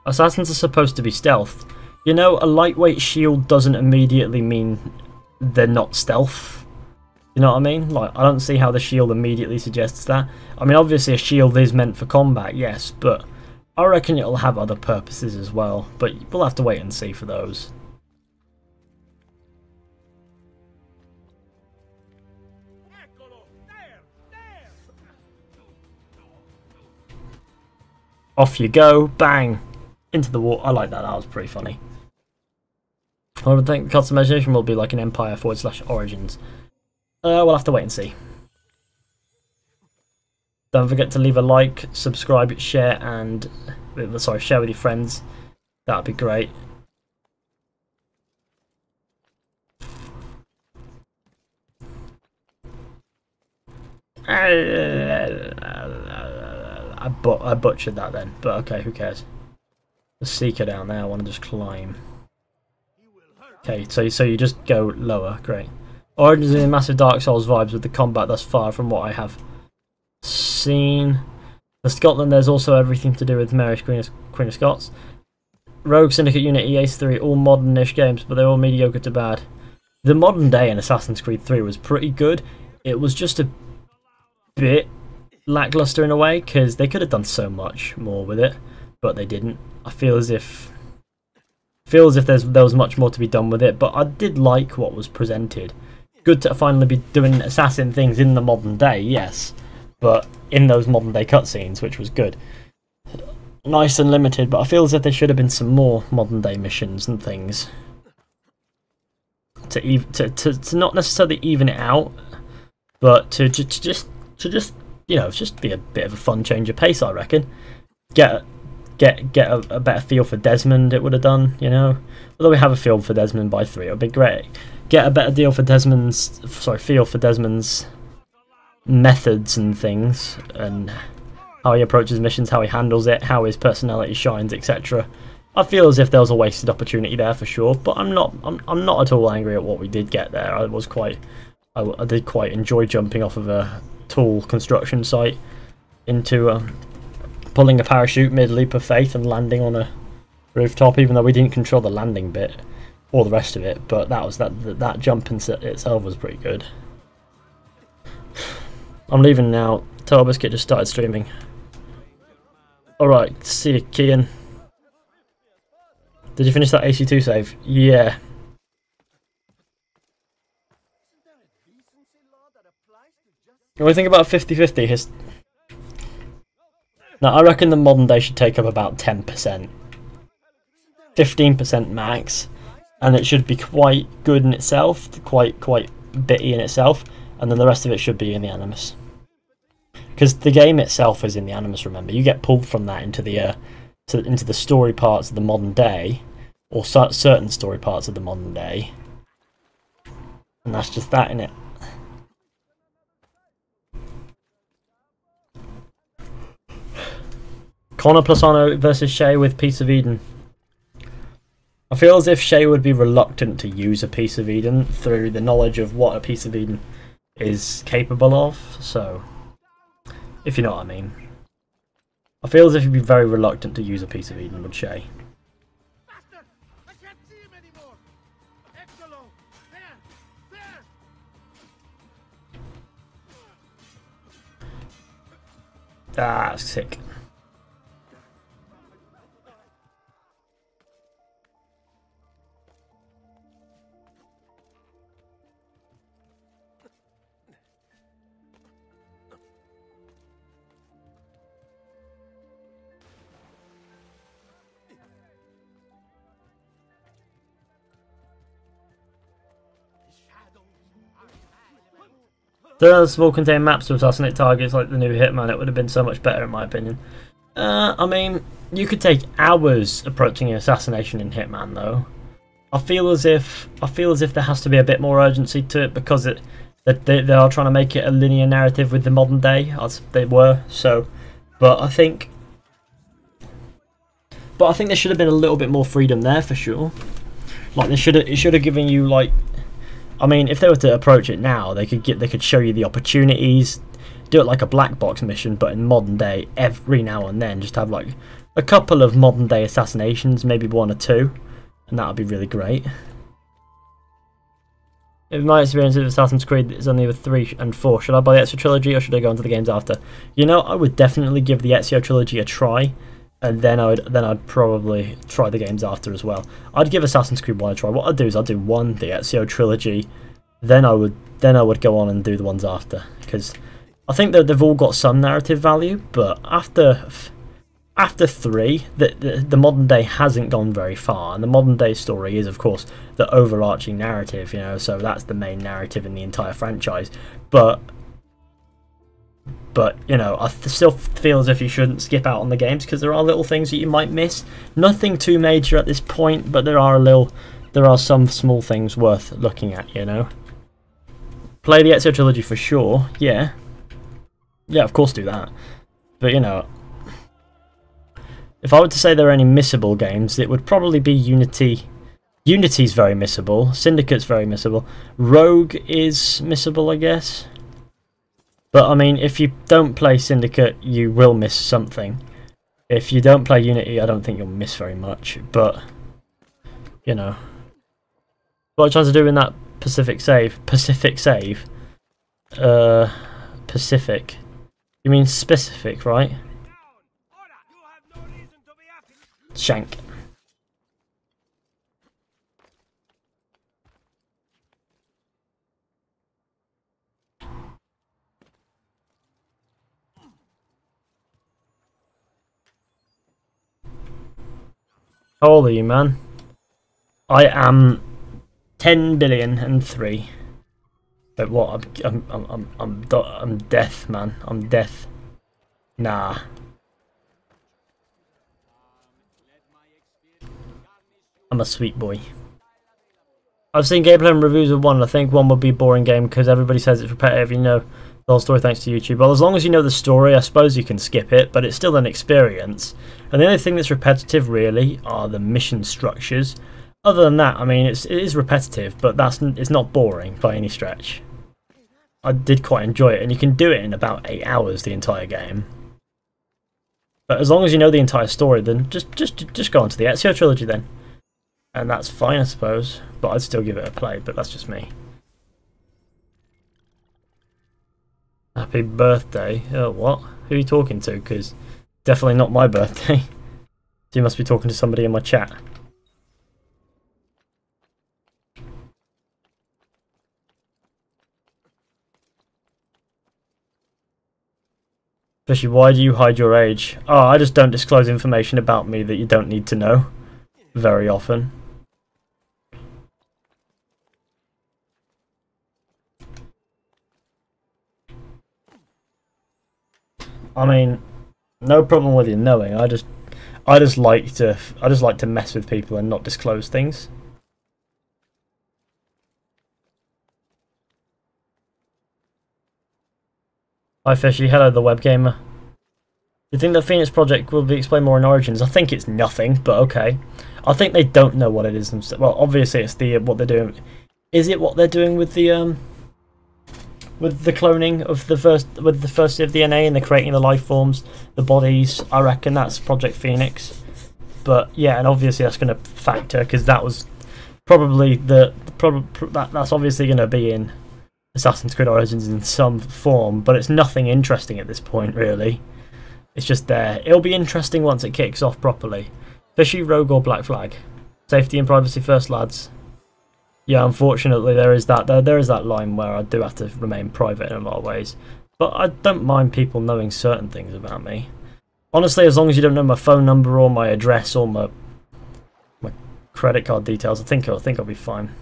Assassins are supposed to be stealth. You know, a lightweight shield doesn't immediately mean they're not stealth. You know what I mean? Like, I don't see how the shield immediately suggests that. I mean, obviously a shield is meant for combat, yes, but I reckon it'll have other purposes as well. But we'll have to wait and see for those. Off you go, bang! Into the water. I like that, that was pretty funny. I would think the customization will be like an Empire / Origins. We'll have to wait and see. Don't forget to leave a like, subscribe, share, and share with your friends. That'd be great. I butchered that then, but okay, who cares? The Seeker down there, I want to just climb. Okay, so you just go lower, great. Origins is in massive Dark Souls vibes with the combat thus far from what I have seen. For Scotland, there's also everything to do with Mary Queen of Scots. Rogue, Syndicate, Unity, Ace 3, all modern-ish games, but they're all mediocre to bad. The modern day in Assassin's Creed 3 was pretty good. It was just a bit lackluster in a way, because they could have done so much more with it, but they didn't. I feel as if Feels as if there was much more to be done with it, but I did like what was presented. Good to finally be doing assassin things in the modern day, yes, but in those modern day cutscenes, which was good. Nice and limited, but I feel as if there should have been some more modern day missions and things to not necessarily even it out, but to just you know, just be a bit of a fun change of pace. I reckon get a better feel for Desmond. It would have done, you know. Although we have a feel for Desmond by 3, it would be great. Get a better feel for Desmond's methods and things, and how he approaches missions, how he handles it, how his personality shines, etc. I feel as if there was a wasted opportunity there for sure, but I'm not at all angry at what we did get there. I did quite enjoy jumping off of a tall construction site into pulling a parachute mid leap of faith and landing on a rooftop, even though we didn't control the landing bit or the rest of it. But that jump in itself was pretty good. I'm leaving now. Total Biscuit just started streaming. Alright, see you, Kian. Did you finish that AC2 save? Yeah. What do you think about 50-50? Now, I reckon the modern day should take up about 10%. 15% max. And it should be quite good in itself, quite bitty in itself, and then the rest of it should be in the Animus. Because the game itself is in the Animus, remember. You get pulled from that into the story parts of the modern day, or certain story parts of the modern day. And that's just that, innit? Connor Plasano versus Shay with Piece of Eden. I feel as if Shay would be reluctant to use a Piece of Eden through the knowledge of what a Piece of Eden is capable of, so if you know what I mean. I feel as if he'd be very reluctant to use a Piece of Eden, would Shay? Faster! I can't see him anymore! Excellent! There! There! Ah, sick. The small contain maps to assassinate targets like the new Hitman. It would have been so much better in my opinion. I mean, you could take hours approaching an assassination in Hitman though. I feel as if there has to be a bit more urgency to it because they are trying to make it a linear narrative with the modern day as they were. So, but I think there should have been a little bit more freedom there for sure. Like it should have given you like. I mean, if they were to approach it now, they could show you the opportunities, do it like a black box mission, but in modern day, every now and then, just have like a couple of modern day assassinations, maybe 1 or 2, and that would be really great. In my experience with Assassin's Creed, it's only with 3 and 4. Should I buy the Ezio trilogy or should I go into the games after? You know, I would definitely give the Ezio trilogy a try. And then I'd probably try the games after as well. I'd give Assassin's Creed 1 a try. What I'd do is I'd do 1, the Ezio trilogy, then I would go on and do the ones after, because I think that they've all got some narrative value, but after 3, the modern day hasn't gone very far, and the modern day story is of course the overarching narrative, you know, so that's the main narrative in the entire franchise. But you know, I still feel as if you shouldn't skip out on the games because there are little things that you might miss. Nothing too major at this point, but there are some small things worth looking at. You know, play the Ezio trilogy for sure. Yeah, of course do that. But you know, if I were to say there are any missable games, it would probably be Unity. Unity's very missable. Syndicate's very missable. Rogue is missable, I guess. But I mean, if you don't play Syndicate, you will miss something. If you don't play Unity, I don't think you'll miss very much. But, you know. What I tried to do in that Pacific save. Pacific. You mean specific, right? Shank. How old are you, man? I am 10,000,000,003. But what? I'm death, man. I'm death. Nah. I'm a sweet boy. I've seen gameplay and reviews of one. I think one would be a boring game because everybody says it's repetitive. You know the whole story thanks to YouTube. Well, as long as you know the story, I suppose you can skip it. But it's still an experience. And the only thing that's repetitive really are the mission structures. Other than that, I mean, it is repetitive, but it's not boring by any stretch. I did quite enjoy it, and you can do it in about 8 hours, the entire game. But as long as you know the entire story, then just go on to the Ezio trilogy then. And that's fine, I suppose. But I'd still give it a play, but that's just me. Happy birthday. Oh, what? Who are you talking to? Because definitely not my birthday. So you must be talking to somebody in my chat. Fizhy, why do you hide your age? Oh, I just don't disclose information about me that you don't need to know very often. I mean, no problem with you knowing. I just like to mess with people and not disclose things. Hi Fishy, hello the web gamer. Do you think the Phoenix project will be explained more in Origins? I think it's nothing, but okay. I think they don't know what it is themselves. Well, obviously it's the what they're doing. Is it what they're doing with the cloning of the first of DNA and they're creating the life forms, the bodies? I reckon that's Project Phoenix. But yeah, and obviously that's going to factor because that was probably that's obviously going to be in Assassin's Creed Origins in some form, but it's nothing interesting at this point, really. It's just there. It'll be interesting once it kicks off properly. Fishy, Rogue or Black Flag? Safety and privacy first, lads. Yeah, unfortunately there is that line where I do have to remain private in a lot of ways. But I don't mind people knowing certain things about me. Honestly, as long as you don't know my phone number or my address or my credit card details, I think I'll be fine.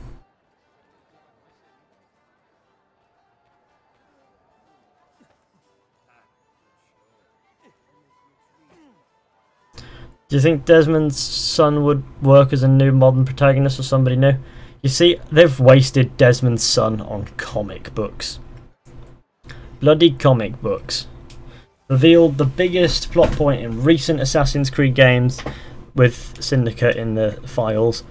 Do you think Desmond's son would work as a new modern protagonist or somebody new? You see, they've wasted Desmond's son on comic books. Bloody comic books. Revealed the biggest plot point in recent Assassin's Creed games with Syndicate in the files.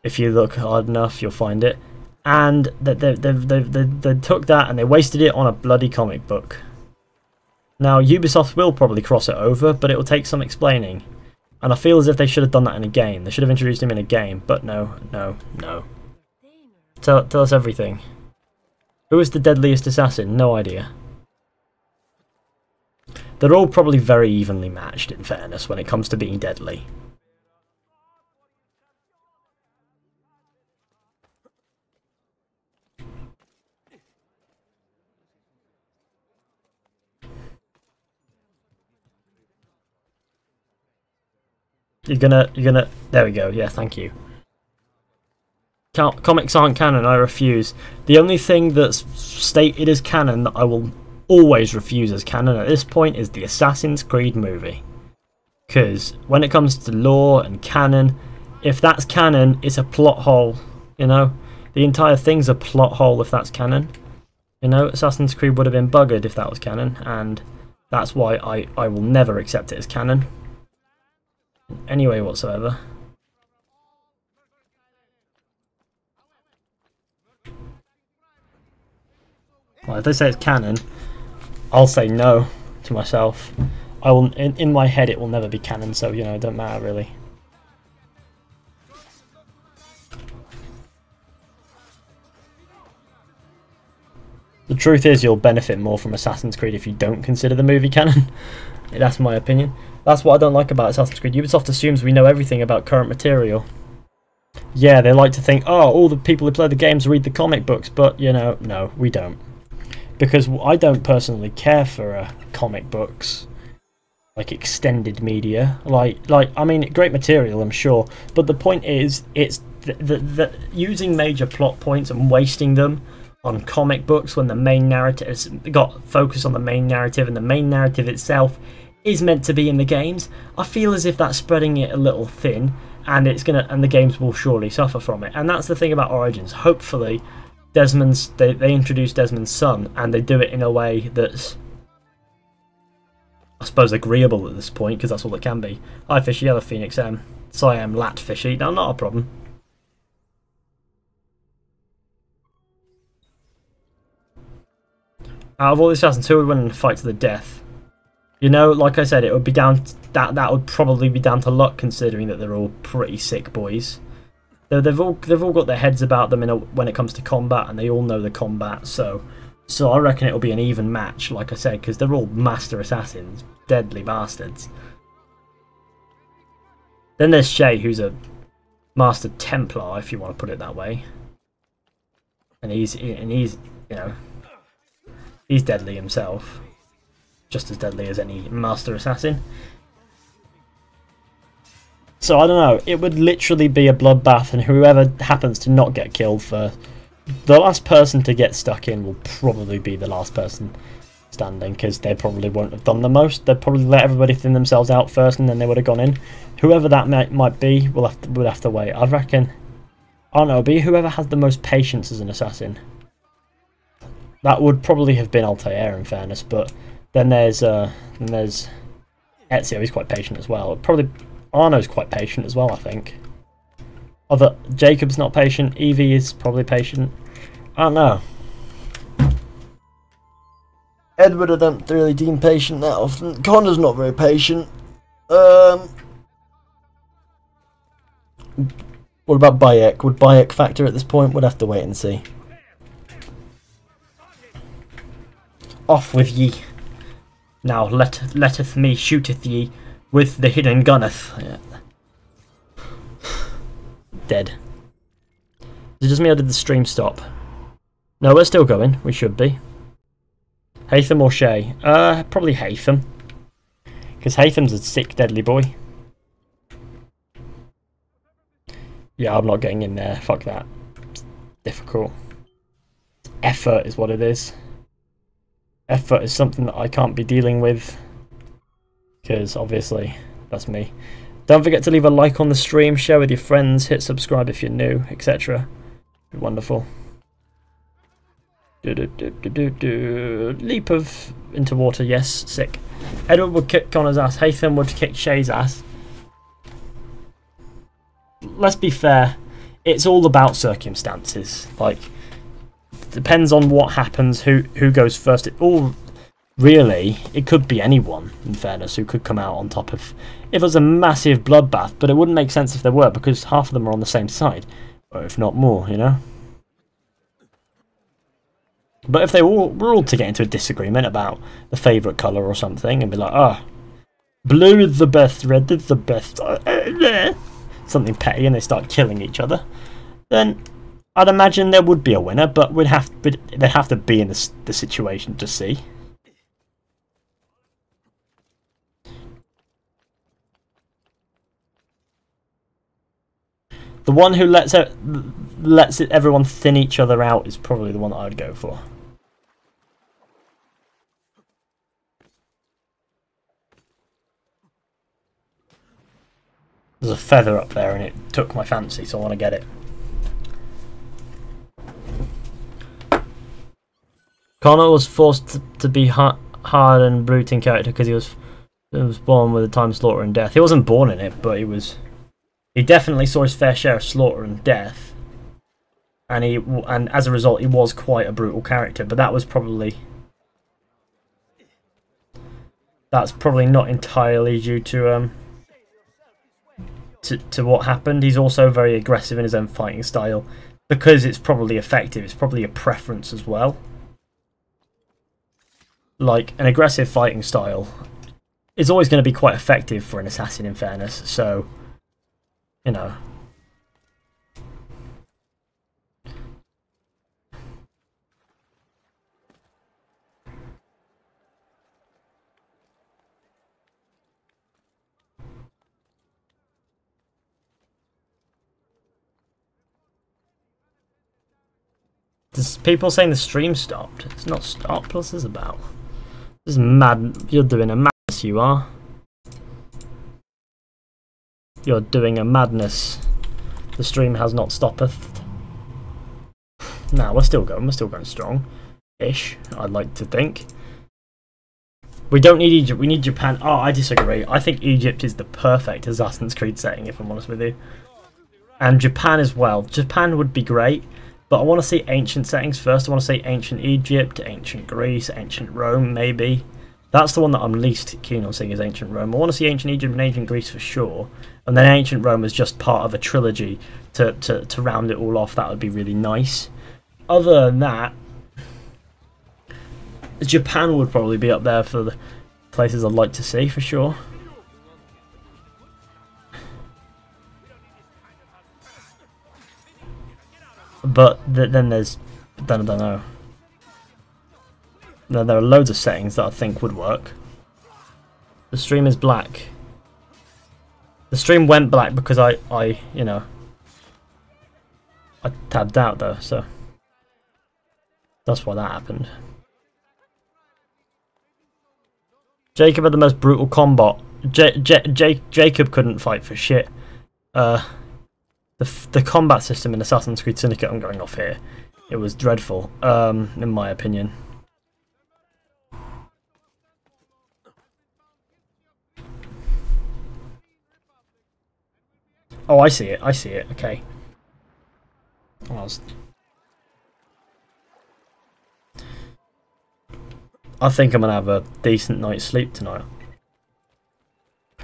If you look hard enough, you'll find it. And they took that and they wasted it on a bloody comic book. Now, Ubisoft will probably cross it over, but it will take some explaining. And I feel as if they should have done that in a game. They should have introduced him in a game, but no. Tell us everything. Who is the deadliest assassin? No idea. They're all probably very evenly matched, in fairness, when it comes to being deadly. You're gonna... There we go. Yeah, thank you. Comics aren't canon. I refuse. The only thing that's stated as canon that I will always refuse as canon at this point is the Assassin's Creed movie. Because when it comes to lore and canon, if that's canon, it's a plot hole. You know? The entire thing's a plot hole if that's canon. You know? Assassin's Creed would have been buggered if that was canon. And that's why I will never accept it as canon. Anyway whatsoever. Well, if they say it's canon, I'll say no to myself. I will, in my head it will never be canon, so you know, it don't matter really. The truth is you'll benefit more from Assassin's Creed if you don't consider the movie canon. That's my opinion. That's what I don't like about Assassin's Creed. Ubisoft assumes we know everything about current material. Yeah, they like to think, oh, all the people who play the games read the comic books, but, you know, no, we don't. Because I don't personally care for comic books. like extended media. Like I mean, great material, I'm sure, but the point is, it's the using major plot points and wasting them on comic books when the main narrative has got focus on the main narrative, and the main narrative itself is meant to be in the games. I feel as if that's spreading it a little thin, and the games will surely suffer from it. And that's the thing about Origins. Hopefully, they introduce Desmond's son, and they do it in a way that's, I suppose, agreeable at this point, because that's all it can be. Hi Fishy, hello Phoenix M. Siam Lat Fishy. No, not a problem. Out of all the assassins, who would win in a fight to the death? You know, like I said, it would be down that would probably be down to luck, considering that they're all pretty sick boys. They've all got their heads about them when it comes to combat, and they all know the combat. So I reckon it'll be an even match, like I said, because they're all master assassins, deadly bastards. Then there's Shay, who's a master Templar, if you want to put it that way, and he's you know, he's deadly himself. Just as deadly as any master assassin. So I don't know, it would literally be a bloodbath, and whoever happens to not get killed first, the last person to get stuck in will probably be the last person standing, because they probably won't have done the most. They'd probably let everybody thin themselves out first, and then they would have gone in. Whoever that might be, would have to wait. I reckon, I don't know, be whoever has the most patience as an assassin. That would probably have been Altair, in fairness, but then there's Ezio, he's quite patient as well. Probably Arno's quite patient as well, I think. Although Jacob's not patient, Evie is probably patient. I don't know. Edward I don't really deem patient that often. Connor's not very patient. What about Bayek? Would Bayek factor at this point? We'd have to wait and see. Off with ye. Now letteth me shooteth ye with the hidden gunneth. Yeah. Dead. Is it just me or did the stream stop? No, we're still going. We should be. Hatham or Shay? Probably Hatham. Because Hatham's a sick, deadly boy. Yeah, I'm not getting in there. Fuck that. It's difficult. Effort is what it is. Effort is something that I can't be dealing with, because obviously that's me. Don't forget to leave a like on the stream, share with your friends, hit subscribe if you're new, etc. Be wonderful. Leap of into water, yes, sick. Edward would kick Connor's ass. Hatham would kick Shay's ass. Let's be fair, it's all about circumstances. Like, depends on what happens, who goes first. It all really, it could be anyone, in fairness, who could come out on top of if it was a massive bloodbath, but it wouldn't make sense if there were, because half of them are on the same side, or if not more, you know. But if they were all to get into a disagreement about the favourite colour or something, and be like, ah, oh, blue is the best, red is the best, something petty, and they start killing each other, then I'd imagine there would be a winner, but they'd have to be in the situation to see. The one who lets everyone thin each other out is probably the one that I'd go for. There's a feather up there and it took my fancy, so I want to get it. Connor was forced to be hard and brute in character because he was born with a time of slaughter and death. He wasn't born in it, but he definitely saw his fair share of slaughter and death, and as a result, he was quite a brutal character. But that's probably not entirely due to what happened. He's also very aggressive in his own fighting style because it's probably effective. It's probably a preference as well. Like, an aggressive fighting style is always going to be quite effective for an assassin, in fairness, so, you know. There's people saying the stream stopped. It's not stopped. What's this about? This is mad. You're doing a madness, you are. You're doing a madness. The stream has not stoppeth. Nah, we're still going. We're still going strong-ish, I'd like to think. We don't need Egypt. We need Japan. Oh, I disagree. I think Egypt is the perfect Assassin's Creed setting, if I'm honest with you. And Japan as well. Japan would be great. But I want to see ancient settings first. I want to see ancient Egypt, ancient Greece, ancient Rome, maybe. That's the one that I'm least keen on seeing, is ancient Rome. I want to see ancient Egypt and ancient Greece for sure. And then ancient Rome is just part of a trilogy to round it all off. That would be really nice. Other than that, Japan would probably be up there for the places I'd like to see for sure. But then there's, I don't know. Then there are loads of settings that I think would work. The stream is black. The stream went black because I you know, I tabbed out though, so that's why that happened. Jacob had the most brutal combat. Jacob couldn't fight for shit. The combat system in Assassin's Creed Syndicate, I'm going off here, it was dreadful, in my opinion. Oh, I see it, okay. I think I'm going to have a decent night's sleep tonight.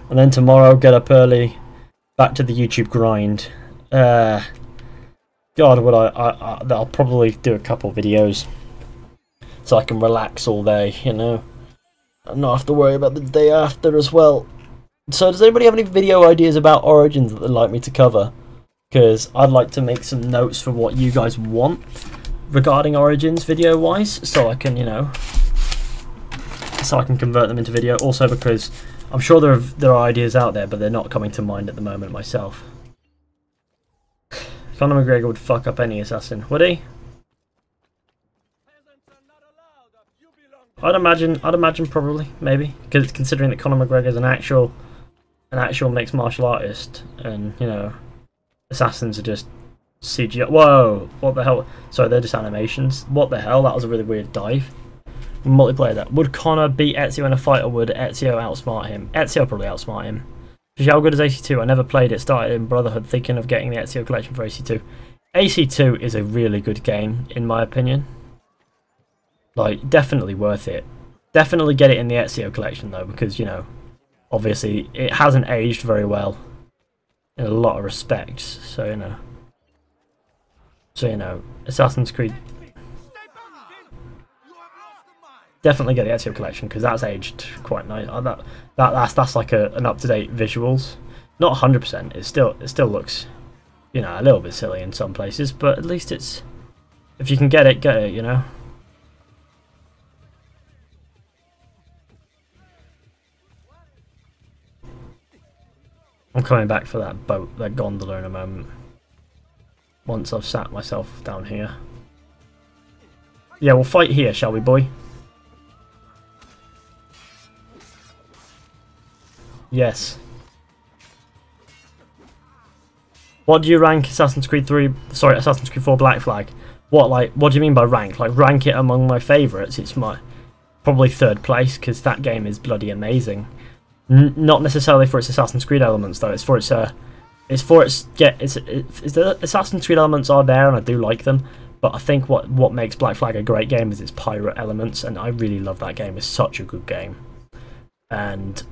And then tomorrow, get up early, back to the YouTube grind. God, would I'll probably do a couple videos so I can relax all day, you know, and not have to worry about the day after as well. So does anybody have any video ideas about Origins that they'd like me to cover? Because I'd like to make some notes for what you guys want regarding Origins video wise, so I can, you know, so I can convert them into video. Also because I'm sure there are ideas out there, but they're not coming to mind at the moment myself. Conor McGregor would fuck up any assassin, would he? I'd imagine probably, maybe, because considering that Conor McGregor is an actual mixed martial artist, and you know, assassins are just CGI. Whoa, what the hell? Sorry, they're just animations. What the hell? That was a really weird dive. Multiplayer that. Would Conor beat Ezio in a fight, or would Ezio outsmart him? Ezio probably outsmart him. How good is AC2? I never played it. Started in Brotherhood thinking of getting the Ezio collection for AC2. AC2 is a really good game, in my opinion. Like, definitely worth it. Definitely get it in the Ezio collection, though, because, you know, obviously it hasn't aged very well in a lot of respects. So, you know, Assassin's Creed. Definitely get the Ezio collection because that's aged quite nice. That's like an up-to-date visuals. Not 100%. It still looks, you know, a little bit silly in some places, but at least it's, if you can get it, you know. I'm coming back for that boat, that gondola in a moment. Once I've sat myself down here. Yeah, we'll fight here, shall we, boy? Yes. What do you rank Assassin's Creed 3? Sorry, Assassin's Creed 4 Black Flag. What do you mean by rank? Like, rank it among my favourites? It's my probably third place because that game is bloody amazing. Not necessarily for its Assassin's Creed elements though. It's for its the Assassin's Creed elements are there and I do like them. But I think what makes Black Flag a great game is its pirate elements, and I really love that game. It's such a good game. And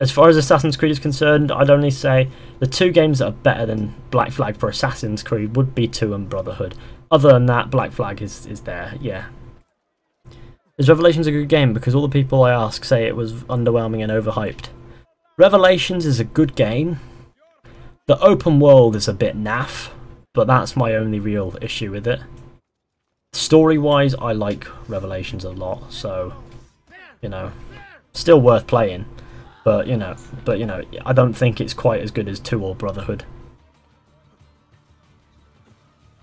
as far as Assassin's Creed is concerned, I'd only say the two games that are better than Black Flag for Assassin's Creed would be 2 and Brotherhood. Other than that, Black Flag is there, yeah. Is Revelations a good game? Because all the people I ask say it was underwhelming and overhyped. Revelations is a good game. The open world is a bit naff, but that's my only real issue with it. Story-wise, I like Revelations a lot, so, you know, still worth playing. But you know, I don't think it's quite as good as 2 or Brotherhood.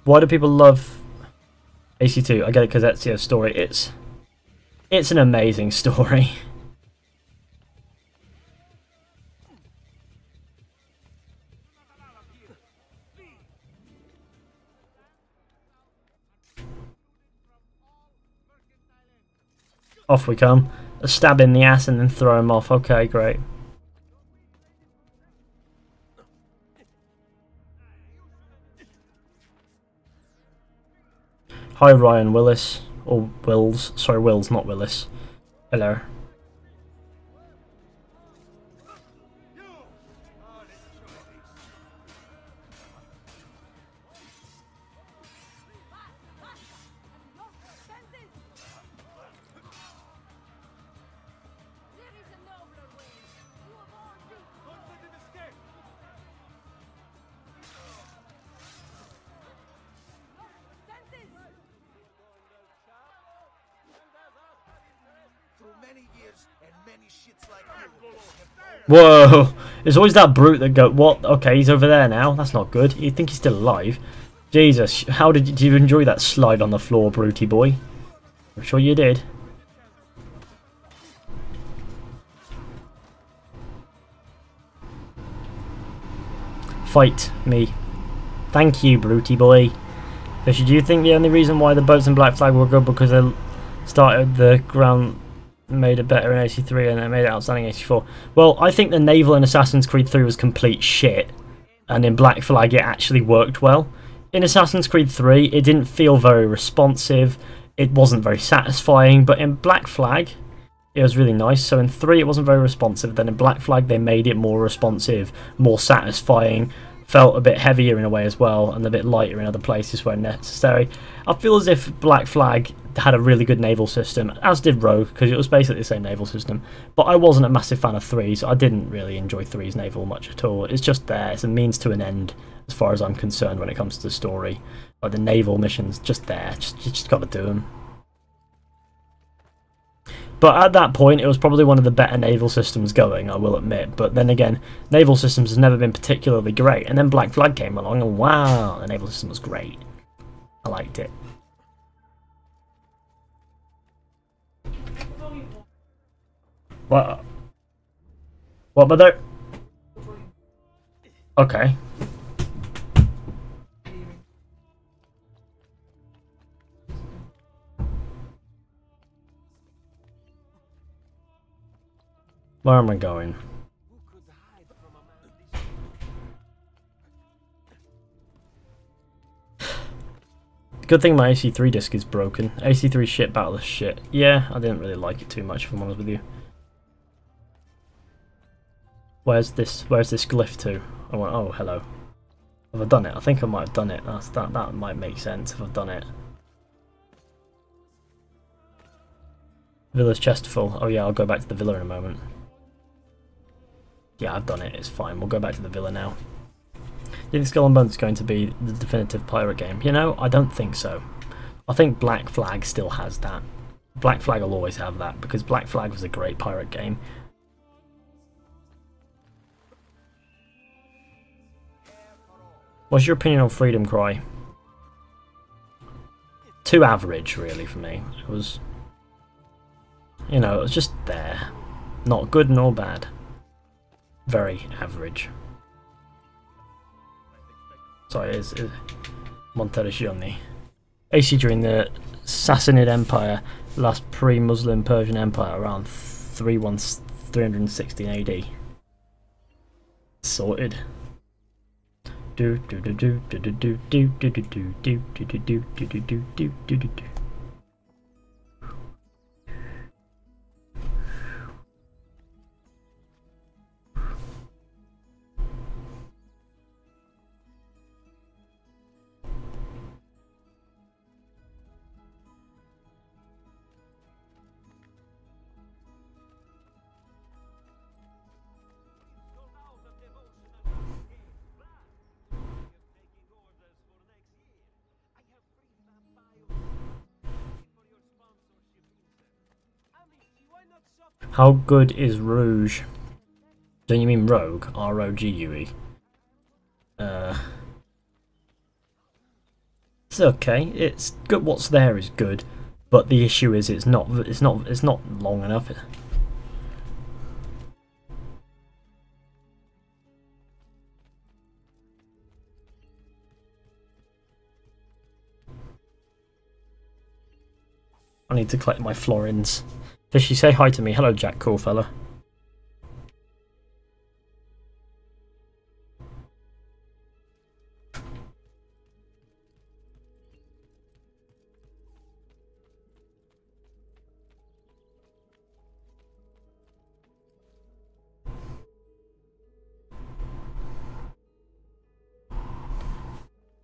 Why do people love AC2, I get it because Ezio's story. It's an amazing story. Off we come. A stab in the ass and then throw him off. Okay, great. Hi Ryan Willis. Or Wills. Sorry, Wills, not Willis. Hello. Whoa! There's always that brute that go, what? Okay, he's over there now. That's not good. You'd think he's still alive. Jesus, how did you enjoy that slide on the floor, Brutey boy? I'm sure you did. Fight me. Thank you, Brutey boy. Fishy, do you think the only reason why the boats in Black Flag were good because they started the ground, made it better in AC3 and it made it outstanding in AC4? Well, I think the naval in Assassin's Creed 3 was complete shit, and in Black Flag it actually worked well. In Assassin's Creed 3 it didn't feel very responsive, it wasn't very satisfying, but in Black Flag it was really nice. So in 3 it wasn't very responsive, then in Black Flag they made it more responsive, more satisfying, felt a bit heavier in a way as well, and a bit lighter in other places where necessary. I feel as if Black Flag had a really good naval system, as did Rogue, because it was basically the same naval system. But I wasn't a massive fan of 3, so I didn't really enjoy 3's naval much at all. It's just there, it's a means to an end, as far as I'm concerned when it comes to the story. Like the naval missions, just there, you just got to do them. But at that point, it was probably one of the better naval systems going, I will admit. But then again, naval systems has never been particularly great. And then Black Flag came along, and wow, the naval system was great. I liked it. What? What, mother? Okay. Where am I going? Good thing my AC3 disc is broken. AC3 shit, battle is shit. Yeah, I didn't really like it too much, if I'm honest with you. Where's this glyph to? I went, oh, hello. Have I done it? I think I might have done it. That might make sense if I've done it. Villa's chest full. Oh yeah, I'll go back to the villa in a moment. Yeah, I've done it. It's fine. We'll go back to the villa now. Do you think Skull and Bones is going to be the definitive pirate game? You know, I don't think so. I think Black Flag still has that. Black Flag will always have that, because Black Flag was a great pirate game. What's your opinion on Freedom Cry? Too average, really, for me. It was, you know, it was just there. Not good nor bad. Very average. Sorry, it's Monterisioni. AC during the Sassanid Empire, last pre-Muslim Persian Empire, around 316 AD. Sorted. Do do do do do do do do do do do do do do do do do do do do. How good is Rouge? Don't you mean Rogue? R-O-G-U-E. It's okay. It's good. What's there is good, but the issue is it's not long enough. I need to collect my florins. Fishy, say hi to me. Hello, Jack, cool fella.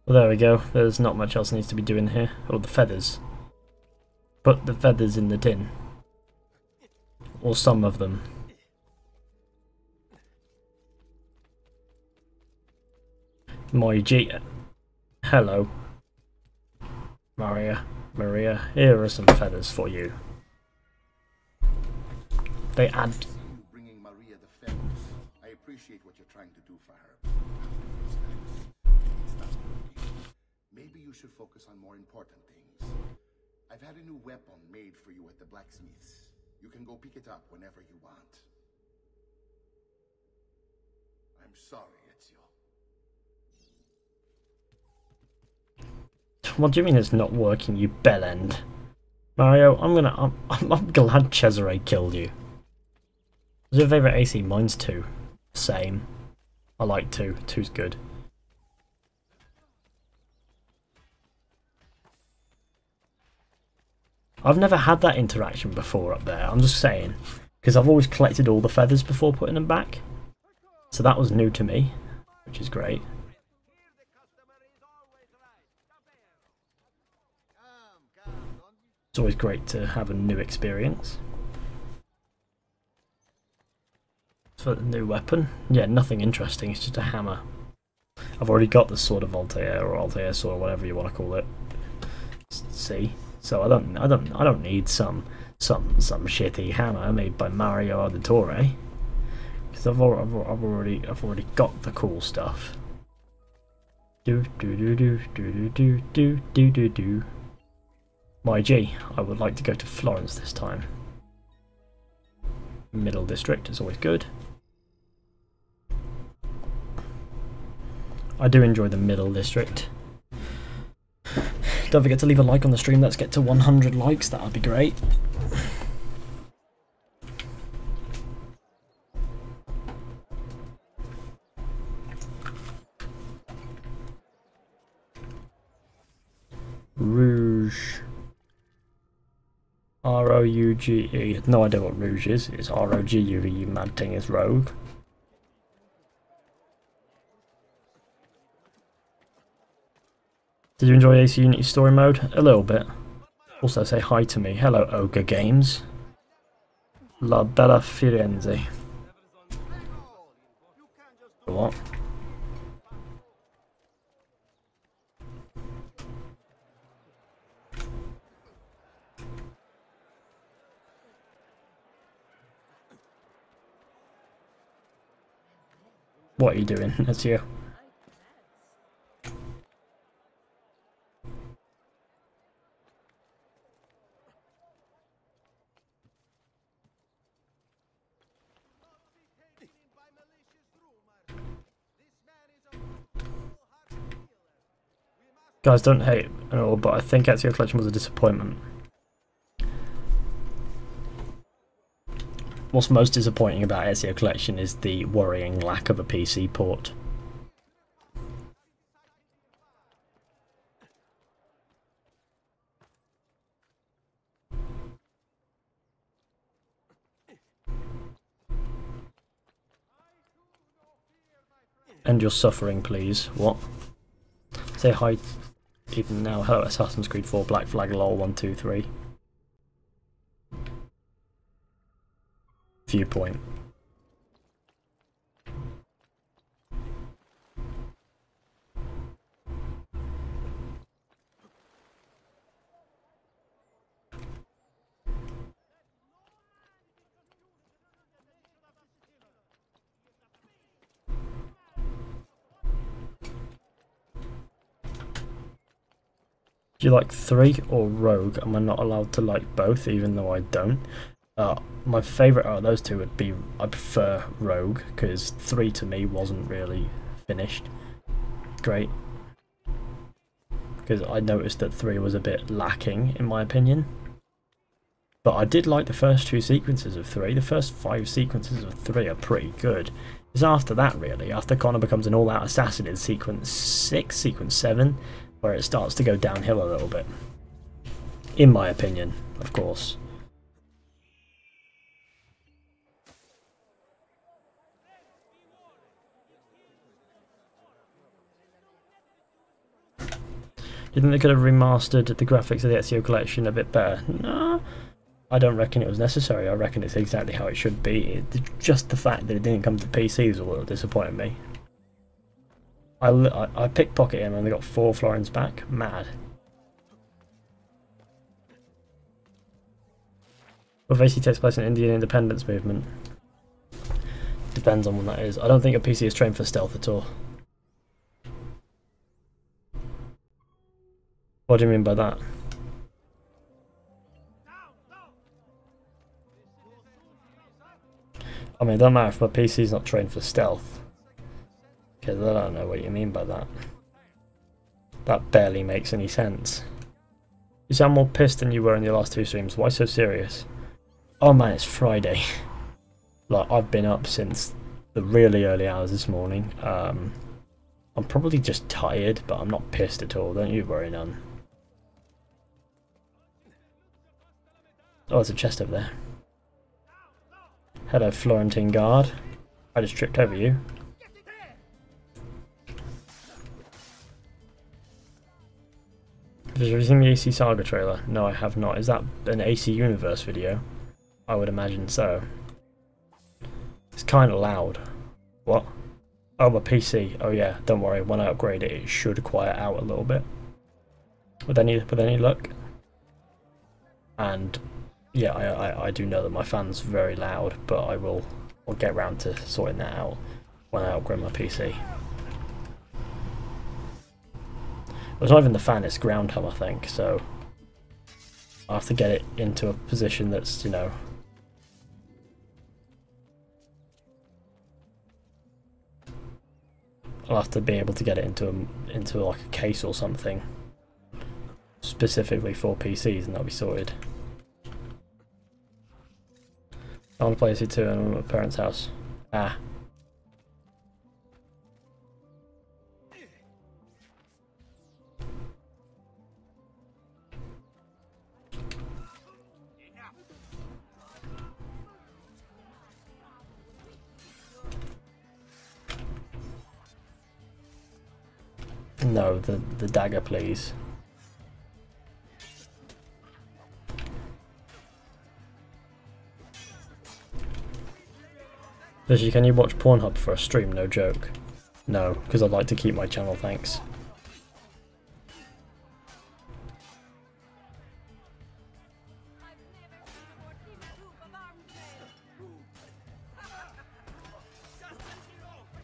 Well, there we go. There's not much else needs to be doing here. Oh, the feathers. Put the feathers in the tin. Or some of them. Moiji. Hello. Maria, here are some feathers for you. They add... Bringing Maria the feathers. I appreciate what you're trying to do for her. It's not working. Maybe you should focus on more important things. I've had a new weapon made for you at the blacksmith's. You can go pick it up whenever you want. I'm sorry, Ezio. What do you mean it's not working, you bellend? Mario, I'm glad Cesare killed you. What's your favourite AC? Mine's 2. Same. I like 2. 2's good. I've never had that interaction before up there, I'm just saying. Because I've always collected all the feathers before putting them back. So that was new to me, which is great. It's always great to have a new experience. For the new weapon, yeah, nothing interesting, it's just a hammer. I've already got the Sword of Altair, or Altair Sword, or whatever you want to call it. See? So I don't need some shitty hammer made by Mario Auditore, because I've already got the cool stuff. Do do do do do do do do do do. My G, I would like to go to Florence this time. Middle District is always good. I do enjoy the Middle District. Don't forget to leave a like on the stream. Let's get to 100 likes. That would be great. Rouge. R-O-U-G-E. No idea what Rouge is. It's R-O-G-U-E, you mad thing is rogue. Did you enjoy AC Unity story mode? A little bit. Also say hi to me. Hello, Ogre Games. La Bella Firenze. What? What are you doing? That's you. Guys, don't hate at all, but I think Ezio Collection was a disappointment. What's most disappointing about Ezio Collection is the worrying lack of a PC port. End your suffering, please. What? Say hi even now. Hello, Assassin's Creed 4 Black Flag lol 123. Viewpoint. Do you like 3 or Rogue? Am I not allowed to like both, even though I don't? My favourite out of those two would be, I prefer Rogue, because 3 to me wasn't really finished great. Because I noticed that 3 was a bit lacking, in my opinion. But I did like the first 2 sequences of 3. The first 5 sequences of 3 are pretty good. It's after that, really, after Connor becomes an all-out assassin in sequence 6, sequence 7, where it starts to go downhill a little bit. In my opinion, of course. You think they could have remastered the graphics of the Ezio collection a bit better? No, I don't reckon it was necessary. I reckon it's exactly how it should be. Just the fact that it didn't come to PC is a little disappointing me. I pickpocketed him and they got 4 florins back. Mad. Well, Fizhy takes place in Indian independence movement. Depends on when that is. I don't think a PC is trained for stealth at all. What do you mean by that? I mean, it doesn't matter if my PC's not trained for stealth. Because I don't know what you mean by that. That barely makes any sense. You sound more pissed than you were in your last 2 streams. Why so serious? Oh man, it's Friday. Like, I've been up since the really early hours this morning. I'm probably just tired, but I'm not pissed at all. Don't you worry none. Oh, there's a chest over there. Hello, Florentine guard. I just tripped over you. Have you seen the AC Saga trailer? No, I have not. Is that an AC Universe video? I would imagine so. It's kind of loud. What? Oh, my PC. Oh yeah, don't worry. When I upgrade it, it should quiet out a little bit. With any luck. And yeah, I do know that my fan's very loud, but I'll get round to sorting that out when I upgrade my PC. It's not even the fan, it's ground hum, I think, so I have to get it into a position that's, you know, I'll have to be able to get it into like a case or something specifically for PCs, and that'll be sorted. I want to play AC2 and I'm at my parents' house. Ah. No, the dagger, please. Fizhy, can you watch Pornhub for a stream? No joke. No, because I'd like to keep my channel, thanks.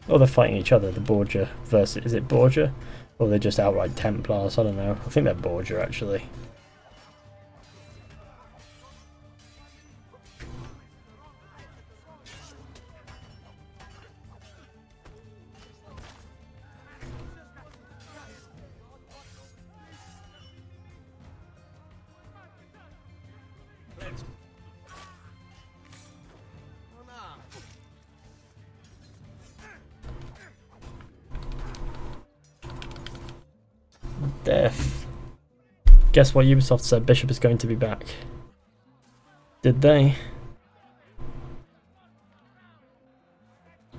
Oh, they're fighting each other, the Borgia versus... Is it Borgia? Or they're just outright Templars, I don't know. I think they're Borgia, actually. Death. Guess what Ubisoft said? Bishop is going to be back. Did they?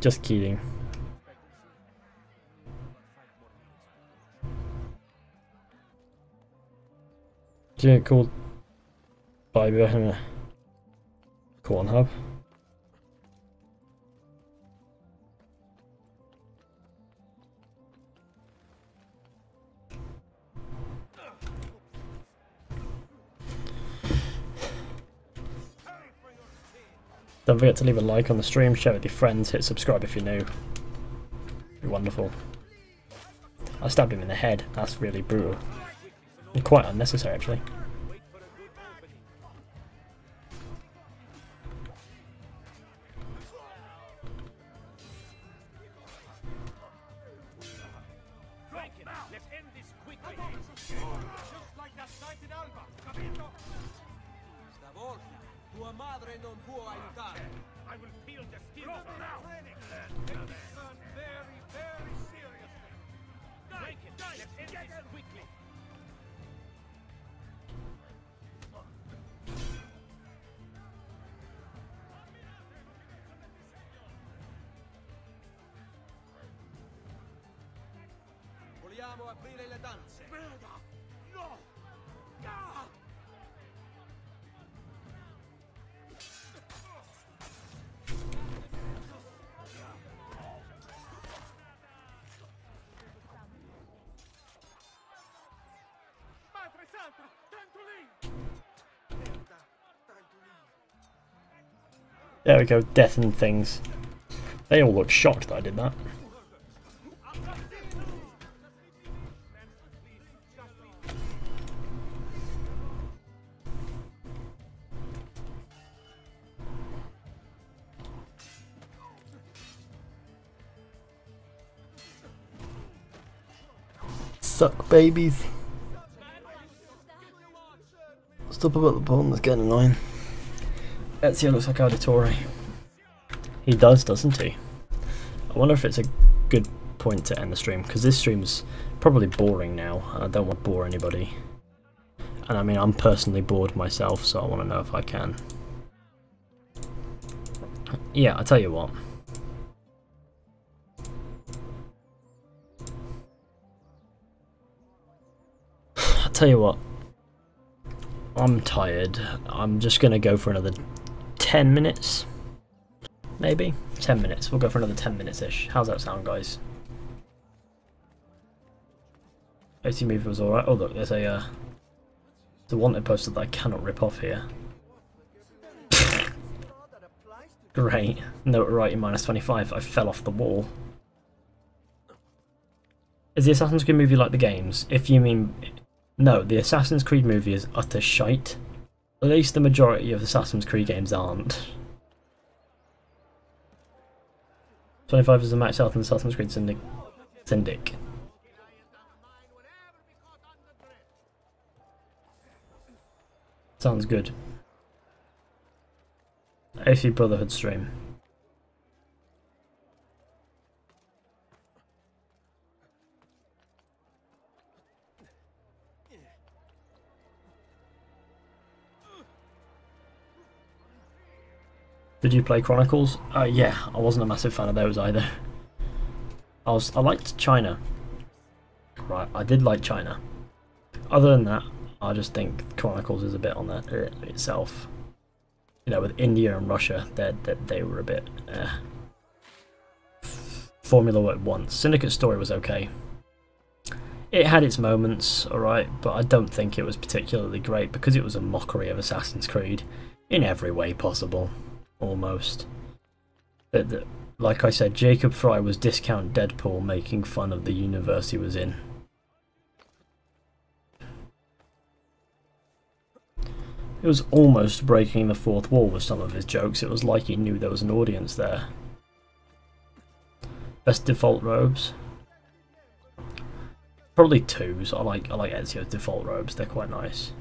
Just kidding. Yeah, cool. Bye, behind a corn hub. Don't forget to leave a like on the stream, share it with your friends, hit subscribe if you're new. Be wonderful. I stabbed him in the head, that's really brutal. Quite unnecessary, actually. Vogliamo aprire le danze. Merda! No! Ah! Madre santa! Tanto lì! Merda! Tanto lì! There we go, death and things. They all look shocked that I did that. Suck babies. Stop about the bottom, that's getting annoying. Ezio looks like auditory. He does, doesn't he? I wonder if it's a good point to end the stream, because this stream's probably boring now, and I don't want to bore anybody. And I mean, I'm personally bored myself, so I want to know if I can. Yeah, I tell you what. Tell you what, I'm tired. I'm just gonna go for another 10 minutes, maybe 10 minutes. We'll go for another 10 minutes ish. How's that sound, guys? AC movie was alright. Oh look, there's a wanted poster that I cannot rip off here. Great. Notoriety -25. I fell off the wall. Is the Assassin's Creed movie like the games? If you mean... No, the Assassin's Creed movie is utter shite. At least the majority of Assassin's Creed games aren't. 25 is the max health in Assassin's Creed Syndic. Sounds good. AC Brotherhood stream. Did you play Chronicles? Yeah, I wasn't a massive fan of those either. I liked China. Right, I did like China. Other than that, I just think Chronicles is a bit on that itself. You know, with India and Russia, they were a bit. Formula worked once. Syndicate Story was okay. It had its moments, alright, but I don't think it was particularly great because it was a mockery of Assassin's Creed in every way possible. Almost. Like I said, Jacob Fry was discount Deadpool making fun of the universe he was in. It was almost breaking the fourth wall with some of his jokes. It was like he knew there was an audience there. Best default robes? Probably twos. I like Ezio's default robes, they're quite nice.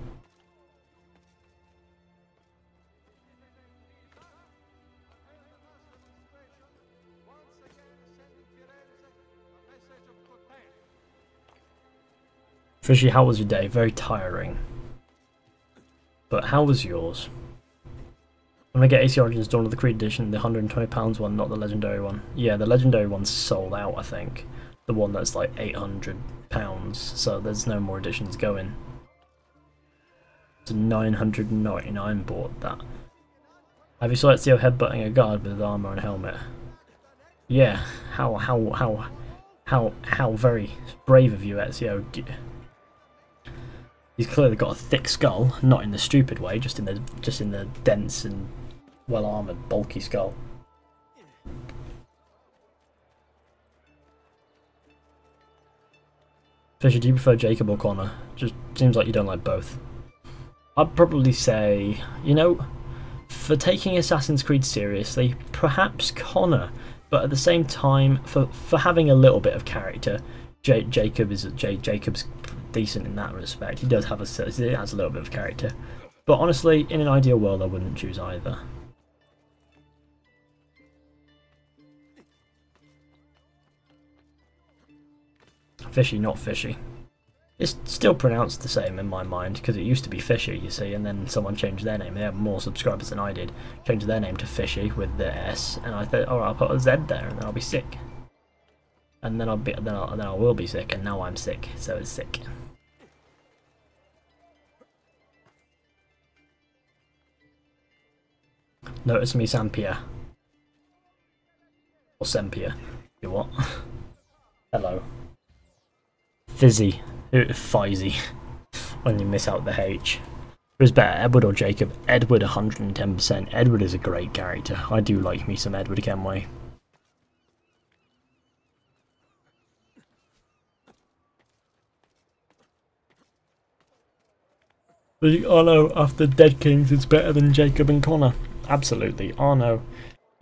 Fizhy, how was your day? Very tiring. But how was yours? I'm gonna get AC Origins Dawn of the Creed edition, the £120 one, not the legendary one. Yeah, the legendary one's sold out, I think. The one that's like £800, so there's no more editions going. It's $999 bought that. Have you saw Ezio headbutting a guard with armor and helmet? Yeah, how very brave of you, Ezio. He's clearly got a thick skull, not in the stupid way, just in the dense and well armored, bulky skull. Fisher, do you prefer Jacob or Connor? Just seems like you don't like both. I'd probably say, you know, for taking Assassin's Creed seriously, perhaps Connor, but at the same time, for having a little bit of character, Jacob's decent in that respect. He does have he has a little bit of character, but honestly, in an ideal world, I wouldn't choose either. Fishy, not fishy. It's still pronounced the same in my mind, because it used to be Fishy, you see, and then someone changed their name. They have more subscribers than I did. Changed their name to Fishy with the S, and I thought, oh, I'll put a Z there, and then I'll be sick. And then I will be sick, and now I'm sick, so it's sick. Notice me, Sampia. Or Sempia. You what? Hello. Fizzy. Fizzy. When you miss out the H. Who's better, Edward or Jacob? Edward 110%. Edward is a great character. I do like me some Edward Kenway. Arno after Dead Kings is better than Jacob and Connor. Absolutely. Arno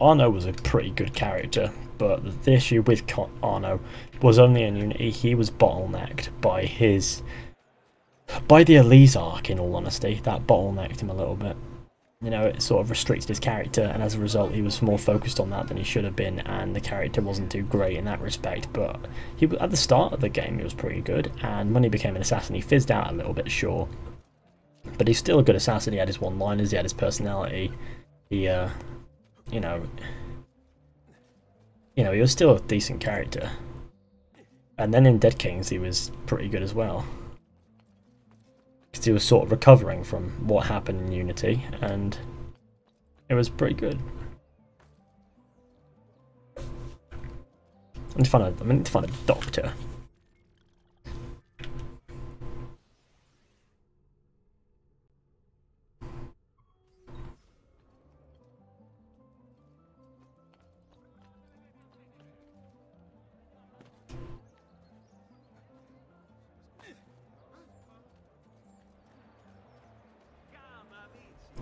was a pretty good character, but the issue with Arno was only in Unity. He was bottlenecked by the Elise arc, in all honesty. That bottlenecked him a little bit. You know, it sort of restricted his character, and as a result he was more focused on that than he should have been, and the character wasn't too great in that respect. But at the start of the game he was pretty good, and when he became an assassin he fizzed out a little bit, sure. But he's still a good assassin. He had his one-liners, he had his personality. He, you know, he was still a decent character. And then in Dead Kings he was pretty good as well. Because he was sort of recovering from what happened in Unity, and it was pretty good. I need to find a doctor.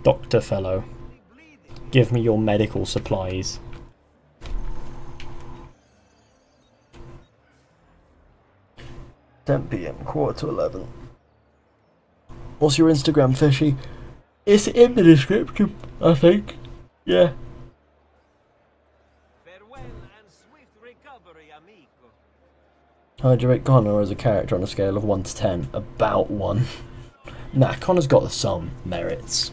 Doctor fellow, give me your medical supplies. 10 PM, 10:45. What's your Instagram, Fishy? It's in the description, I think. Yeah. Farewell and swift recovery, amico. I'd rate Connor as a character on a scale of 1 to 10. About 1. Nah, Connor's got some merits,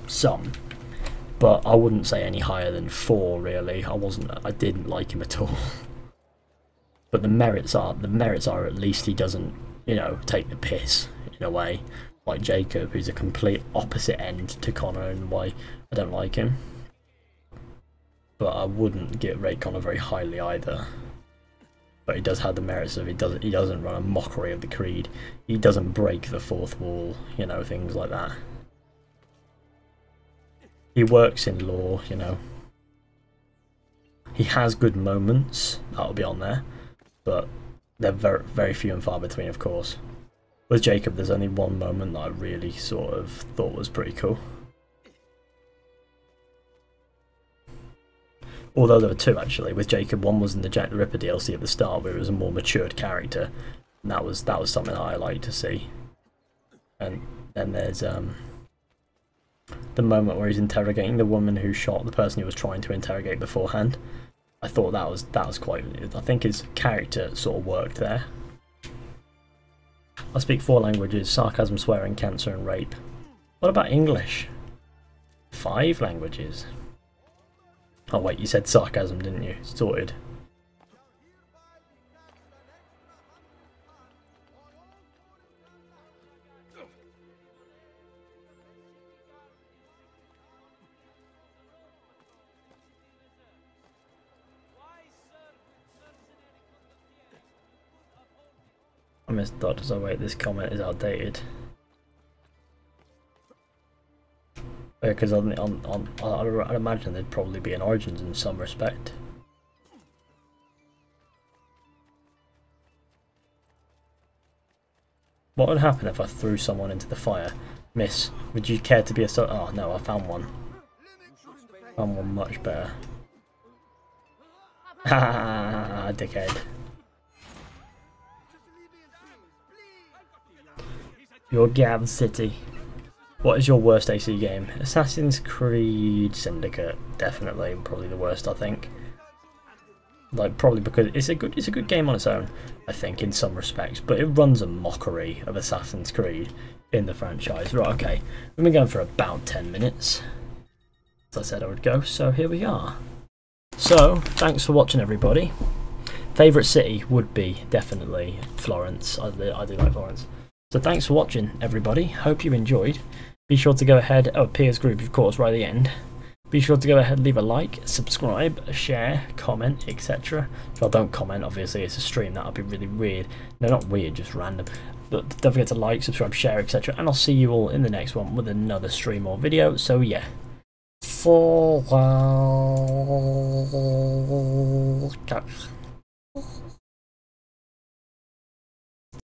but I wouldn't say any higher than 4 really. I didn't like him at all. But the merits are at least he doesn't, you know, take the piss in a way, like Jacob, who's a complete opposite end to Connor in why I don't like him. But I wouldn't rate Connor very highly either. But he does have the merits of he doesn't run a mockery of the creed. He doesn't break the fourth wall, you know, things like that. He works in law, you know. He has good moments, that'll be on there, but they're very, very few and far between, of course. With Jacob, there's only one moment that I really sort of thought was pretty cool. Although there were 2 actually. With Jacob, one was in the Jack the Ripper DLC at the start, where it was a more matured character, and that was something that I liked to see. And then there's the moment where he's interrogating the woman who shot the person he was trying to interrogate beforehand. I thought that was quite. I think his character sort of worked there. I speak 4 languages: sarcasm, swearing, cancer, and rape. What about English? 5 languages. Oh wait, you said sarcasm, didn't you? Sorted. I missed doctors. Oh wait, this comment is outdated. Because I'd imagine there'd probably be an Origins in some respect. What would happen if I threw someone into the fire? Miss, would you care to be a oh no, I found one. Found one much better. Ha, dickhead. Your Gav City. What is your worst AC game? Assassin's Creed Syndicate, definitely, probably the worst, I think. Like, probably because it's a good game on its own, I think, in some respects, but it runs a mockery of Assassin's Creed in the franchise. Right, okay, we've been going for about 10 minutes, as I said I would go, so here we are. So, thanks for watching, everybody. Favourite city would be definitely Florence. I do like Florence. So thanks for watching, everybody. Hope you enjoyed. Be sure to go ahead, peers group, of course, right at the end. Be sure to go ahead, leave a like, subscribe, share, comment, etc. Well, don't comment, obviously, it's a stream, that would be really weird. No, not weird, just random. But don't forget to like, subscribe, share, etc. And I'll see you all in the next one with another stream or video. So yeah. For